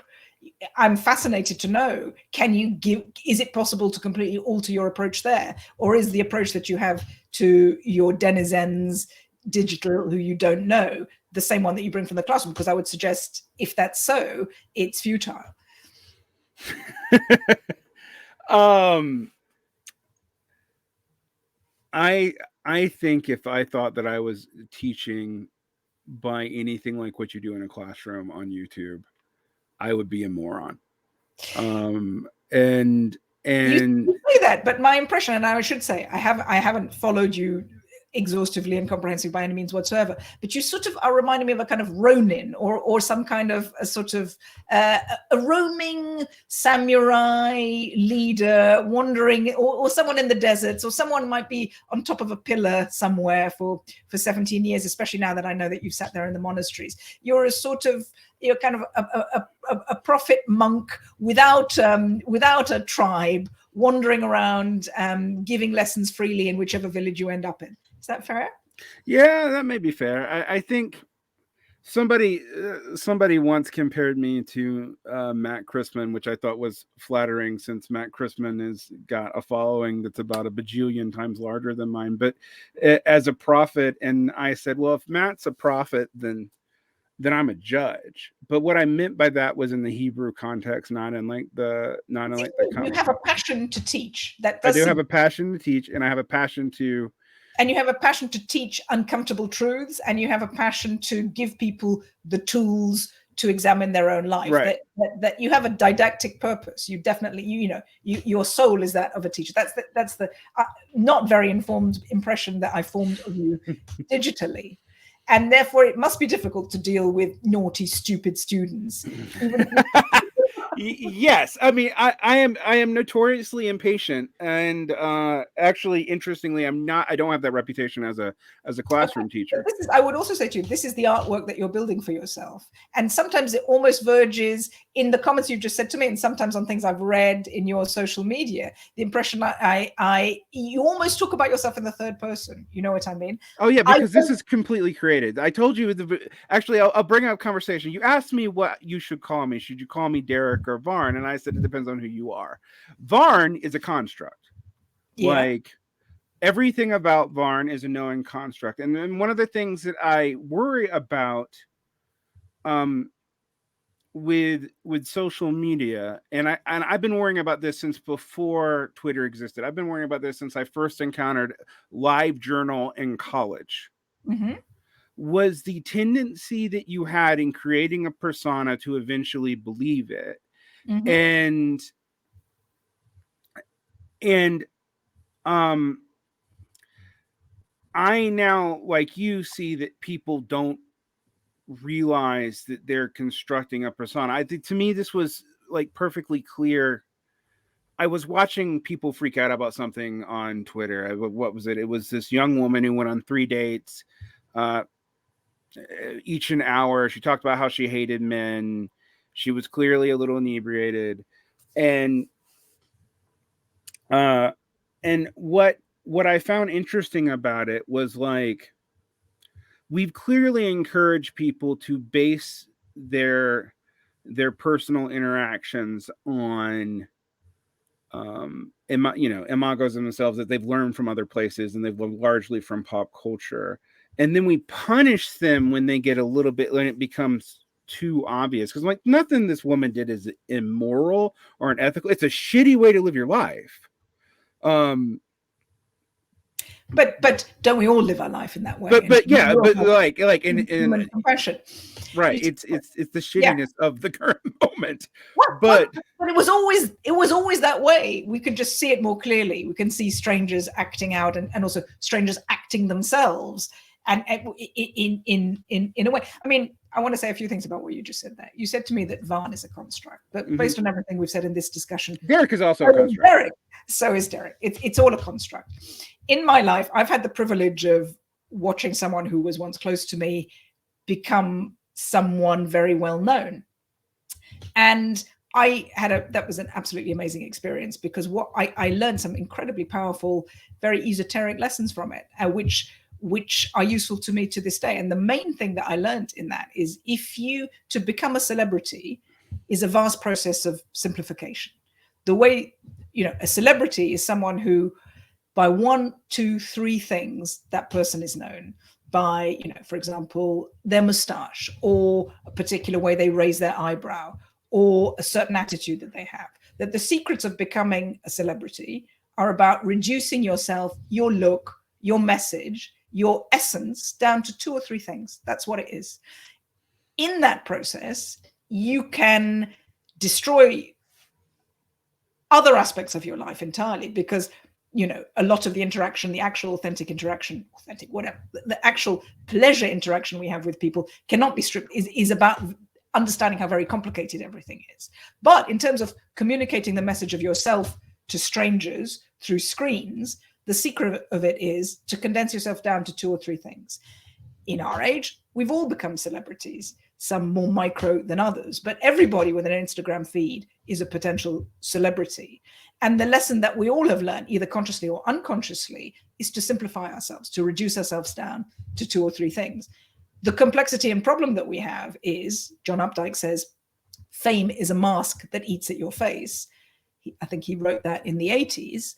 I'm fascinated to know, is it possible to completely alter your approach there? Or is the approach that you have to your denizens digital who you don't know the same one that you bring from the classroom? Because I would suggest, if that's so, it's futile. I think if I thought that I was teaching by anything like what you do in a classroom on YouTube, I would be a moron. And you say that, but my impression, and I should say, I haven't followed you exhaustively and comprehensively by any means whatsoever, but you sort of are reminding me of a kind of Ronin or some kind of a sort of a roaming samurai leader wandering, or someone in the deserts, or someone might be on top of a pillar somewhere for 17 years, especially now that I know that you've sat there in the monasteries. You're kind of a prophet monk without a tribe, wandering around, giving lessons freely in whichever village you end up in. Is that fair? Yeah, that may be fair. I think Somebody once compared me to Matt Christman, which I thought was flattering, since Matt Christman has got a following that's about a bajillion times larger than mine. But as a prophet, and I said, well, if Matt's a prophet, then I'm a judge. But what I meant by that was in the Hebrew context, not in like the You have a passion to teach. I do have a passion to teach, and I have a passion to. And you have a passion to teach uncomfortable truths, and you have a passion to give people the tools to examine their own life. Right. That you have a didactic purpose. You definitely, your soul is that of a teacher. That's the not very informed impression that I formed of you digitally. And therefore, it must be difficult to deal with naughty, stupid students. Yes, I mean, I am notoriously impatient, and actually, interestingly, I don't have that reputation as a classroom teacher. I would also say to you, this is the artwork that you're building for yourself, and sometimes it almost verges in the comments you've just said to me, and sometimes on things I've read in your social media. The impression you almost talk about yourself in the third person. You know what I mean? Oh yeah, because this is completely created. I told you actually, I'll bring up conversation. You asked me what you should call me. Should you call me Derick or Varn? And I said it depends on who you are. Varn is a construct. Yeah. Like everything about Varn is a knowing construct. And then one of the things that I worry about with social media, and I've been worrying about this since before Twitter existed. I've been worrying about this since I first encountered LiveJournal in college. Mm-hmm. Was the tendency that you had in creating a persona to eventually believe it. Mm-hmm. And I now, like you, see that people don't realize that they're constructing a persona. I think, to me, this was like perfectly clear. I was watching people freak out about something on Twitter. What was it? It was this young woman who went on 3 dates, each an hour. She talked about how she hated men. She was clearly a little inebriated, and what I found interesting about it was, like, we've clearly encouraged people to base their personal interactions on imagos of themselves that they've learned from other places, and they've learned largely from pop culture. And then we punish them when they get a little bit, when it becomes too obvious. Because, like, nothing this woman did is immoral or unethical. It's a shitty way to live your life. But don't we all live our life in that way? But yeah, but like in human compassion, right? It's the shittiness of the current moment. But it was always that way. We could just see it more clearly. We can see strangers acting out, and also strangers acting themselves, and in a way. I mean, I want to say a few things about what you just said there. You said to me that Varn is a construct, but based on everything we've said in this discussion, Derick is also a construct. So is Derick. It's all a construct. In my life, I've had the privilege of watching someone who was once close to me become someone very well known. And that was an absolutely amazing experience, because I learned some incredibly powerful, very esoteric lessons from it, which are useful to me to this day. And the main thing that I learned in that is, to become a celebrity is a vast process of simplification. The way, a celebrity is someone who, by 1, 2, 3 things, that person is known by, for example, their mustache, or a particular way they raise their eyebrow, or a certain attitude that they have. That the secrets of becoming a celebrity are about reducing yourself, your look, your message, your essence down to 2 or 3 things. That's what it is. In that process, you can destroy other aspects of your life entirely, because a lot of the interaction, the actual authentic whatever, the actual pleasure interaction we have with people cannot be stripped, is about understanding how very complicated everything is. But in terms of communicating the message of yourself to strangers through screens, the secret of it is to condense yourself down to 2 or 3 things. In our age, we've all become celebrities, some more micro than others, but everybody with an Instagram feed is a potential celebrity. And the lesson that we all have learned, either consciously or unconsciously, is to simplify ourselves, to reduce ourselves down to 2 or 3 things. the complexity and problem that we have is, John Updike says, fame is a mask that eats at your face. I think he wrote that in the 80s.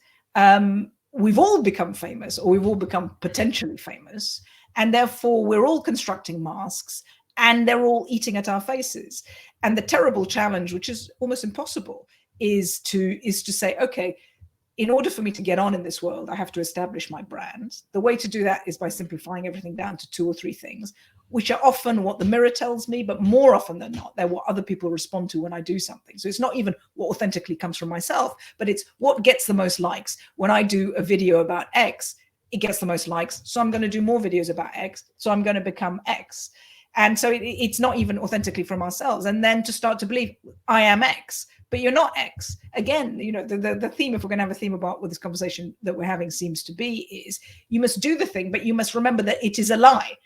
We've all become famous, or we've all become potentially famous, and therefore we're all constructing masks, and they're all eating at our faces. And the terrible challenge, which is almost impossible, is to say, okay, in order for me to get on in this world, I have to establish my brand. The way to do that is by simplifying everything down to 2 or 3 things, which are often what the mirror tells me, but more often than not, they're what other people respond to when I do something. So it's not even what authentically comes from myself, but it's what gets the most likes. When I do a video about X, it gets the most likes. So I'm going to do more videos about X. So I'm going to become X. And so it's not even authentically from ourselves. And then to start to believe I am X, but you're not X. Again, you know, the theme, if we're going to have a theme about what this conversation that we're having seems to be, is you must do the thing, but you must remember that it is a lie.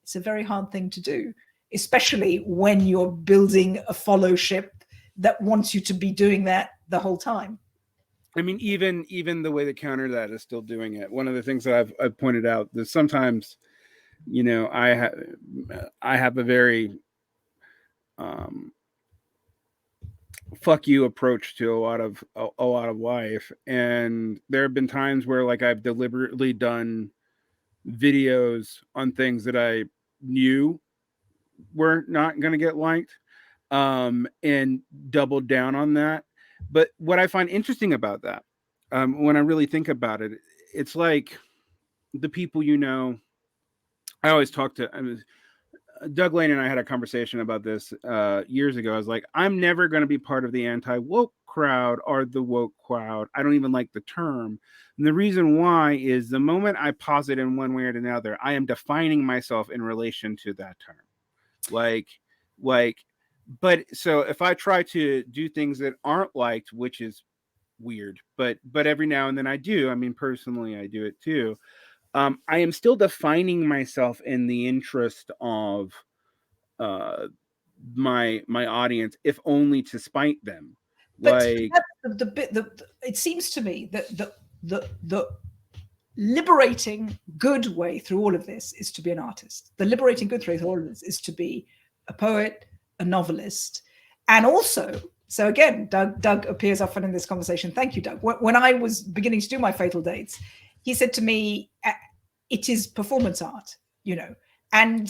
It's a very hard thing to do, especially when you're building a followship that wants you to be doing that the whole time. I mean, even the way to counter that is still doing it. One of the things that I've pointed out is sometimes, you know, I have a very fuck you approach to a lot of life, and there have been times where, like, I've deliberately done videos on things that I knew were not going to get liked, and doubled down on that. But what I find interesting about that, when I really think about it, it's like the people, you know, I always talk to. Doug Lane and I had a conversation about this years ago. I was like, I'm never going to be part of the anti-woke crowd or the woke crowd. I don't even like the term. And the reason why is the moment I posit in one way or another, I am defining myself in relation to that term. But so if I try to do things that aren't liked, which is weird, but every now and then I do. I mean, personally, I do it too. I am still defining myself in the interest of my audience, if only to spite them. But Like, it seems to me that the liberating good way through all of this is to be an artist. The liberating good through all of this is to be a poet, a novelist, and also. So again, Doug appears often in this conversation. Thank you, Doug. When I was beginning to do my Fatal Dates, he said to me, it is performance art, you know, and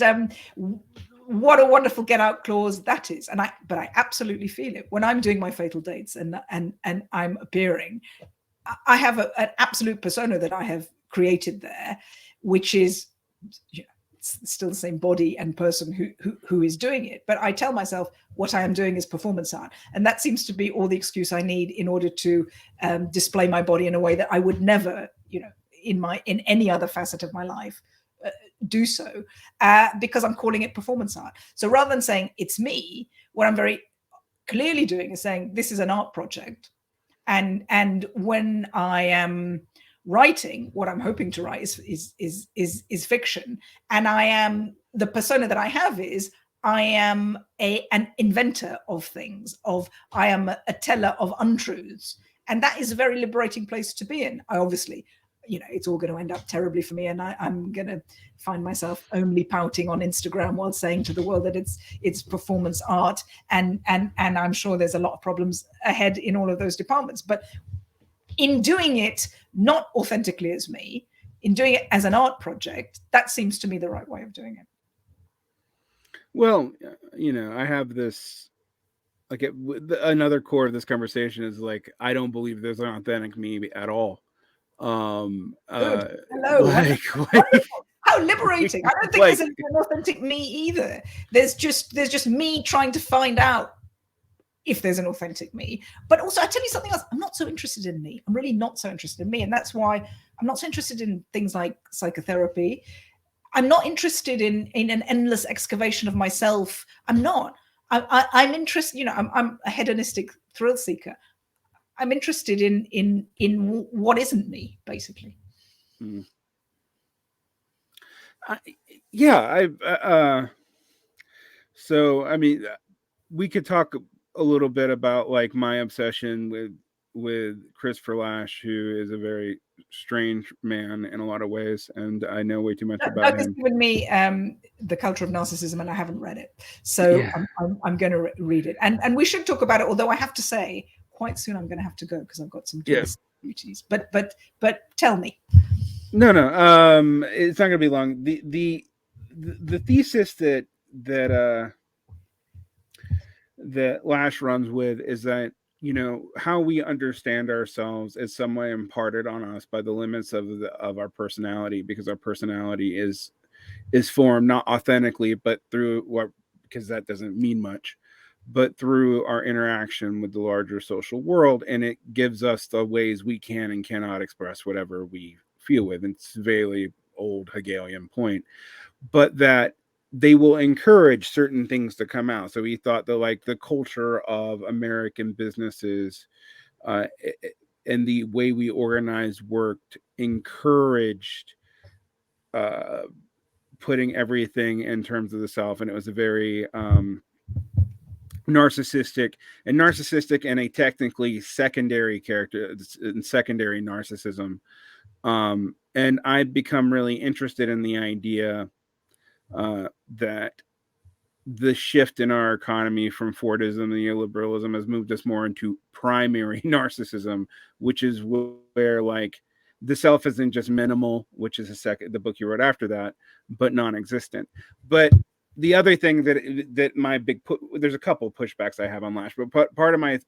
what a wonderful get out clause that is. But I absolutely feel it when I'm doing my Fatal Dates and I'm appearing. I have an absolute persona that I have created there, which is, you know, it's still the same body and person who is doing it. But I tell myself what I am doing is performance art. And that seems to be all the excuse I need in order to display my body in a way that I would never, you know, in any other facet of my life do so, because I'm calling it performance art. So rather than saying it's me, what I'm very clearly doing is saying this is an art project. And when I am writing, what I'm hoping to write is fiction. And I am, the persona that I have is I am an inventor of things, I am a teller of untruths. And that is a very liberating place to be in. I obviously, you know, it's all going to end up terribly for me, and I'm going to find myself only pouting on Instagram while saying to the world that it's performance art, and I'm sure there's a lot of problems ahead in all of those departments. But in doing it not authentically as me, in doing it as an art project, that seems to me the right way of doing it. Well, you know, I have this, like, another core of this conversation is like, I don't believe there's an authentic me at all. Hello. Like, how liberating. I don't think there's an authentic me either. There's just me trying to find out if there's an authentic me. But also, I tell you something else, I'm not so interested in me. I'm really not so interested in me. And that's why I'm not so interested in things like psychotherapy. I'm not interested in an endless excavation of myself. I'm not. I'm interested, you know, I'm a hedonistic thrill seeker. I'm interested in what isn't me, basically. So I mean, we could talk a little bit about, like, my obsession with Christopher Lasch, who is a very strange man in a lot of ways, and I know way too much about Doug has him. given me The Culture of Narcissism, and I haven't read it, so Yeah. I'm going to read it, and we should talk about it. Although I have to say, quite soon I'm going to have to go because I've got some duties. But tell me. No, it's not going to be long. The thesis that Lash runs with is that, how we understand ourselves is some way imparted on us by the limits of our personality, because our personality is formed not authentically, but through because that doesn't mean much, but through our interaction with the larger social world, and it gives us the ways we can and cannot express whatever we feel with. And it's a very old Hegelian point, but that they will encourage certain things to come out. So he thought that, like, the culture of American businesses and the way we organized worked encouraged putting everything in terms of the self, and it was a very narcissistic and a technically secondary character and secondary narcissism. And I've become really interested in the idea that the shift in our economy from Fordism and neoliberalism has moved us more into primary narcissism, which is where, like, the self isn't just minimal, which is the book you wrote after that, but non-existent. But the other thing that my there's a couple pushbacks I have on Lash, but part of my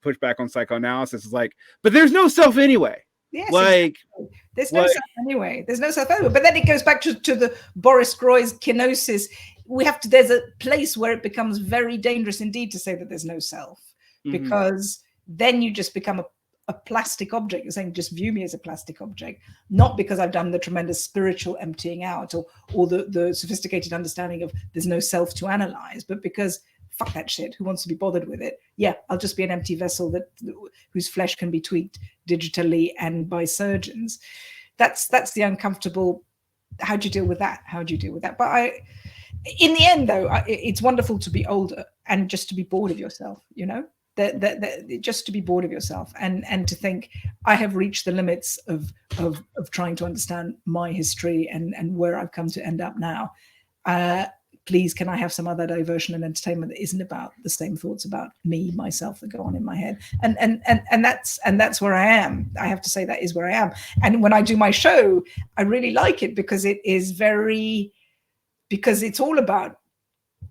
pushback on psychoanalysis is like, but there's no self anyway. Yes, like exactly. There's no self anyway. There's no self anyway. But then it goes back to the Boris Gorys kenosis. There's a place where it becomes very dangerous indeed to say that there's no self, because then you just become a plastic object. You're saying, just view me as a plastic object, not because I've done the tremendous spiritual emptying out or the sophisticated understanding of there's no self to analyze, but because fuck that shit. Who wants to be bothered with it? Yeah, I'll just be an empty vessel whose flesh can be tweaked digitally and by surgeons. That's the uncomfortable. How do you deal with that? But in the end, though, it's wonderful to be older and just to be bored of yourself. Just to be bored of yourself and to think, I have reached the limits of trying to understand my history and where I've come to end up now. Please, can I have some other diversion and entertainment that isn't about the same thoughts about me, myself, that go on in my head? And that's where I am. I have to say that is where I am. And when I do my show, I really like it because it's all about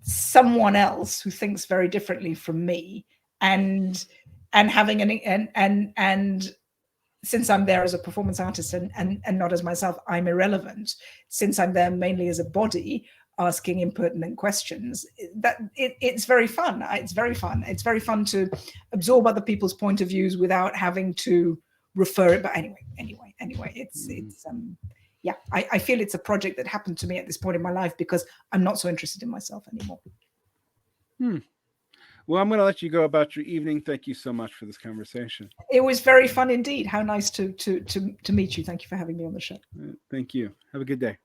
someone else who thinks very differently from me, and having and since I'm there as a performance artist and not as myself, I'm irrelevant. Since I'm there mainly as a body, asking impertinent questions, it's very fun. It's very fun to absorb other people's point of views without having to refer it. But anyway, I feel it's a project that happened to me at this point in my life because I'm not so interested in myself anymore. Well, I'm going to let you go about your evening. Thank you so much for this conversation. It was very fun indeed. How nice to meet you. Thank you for having me on the show. Thank you. Have a good day.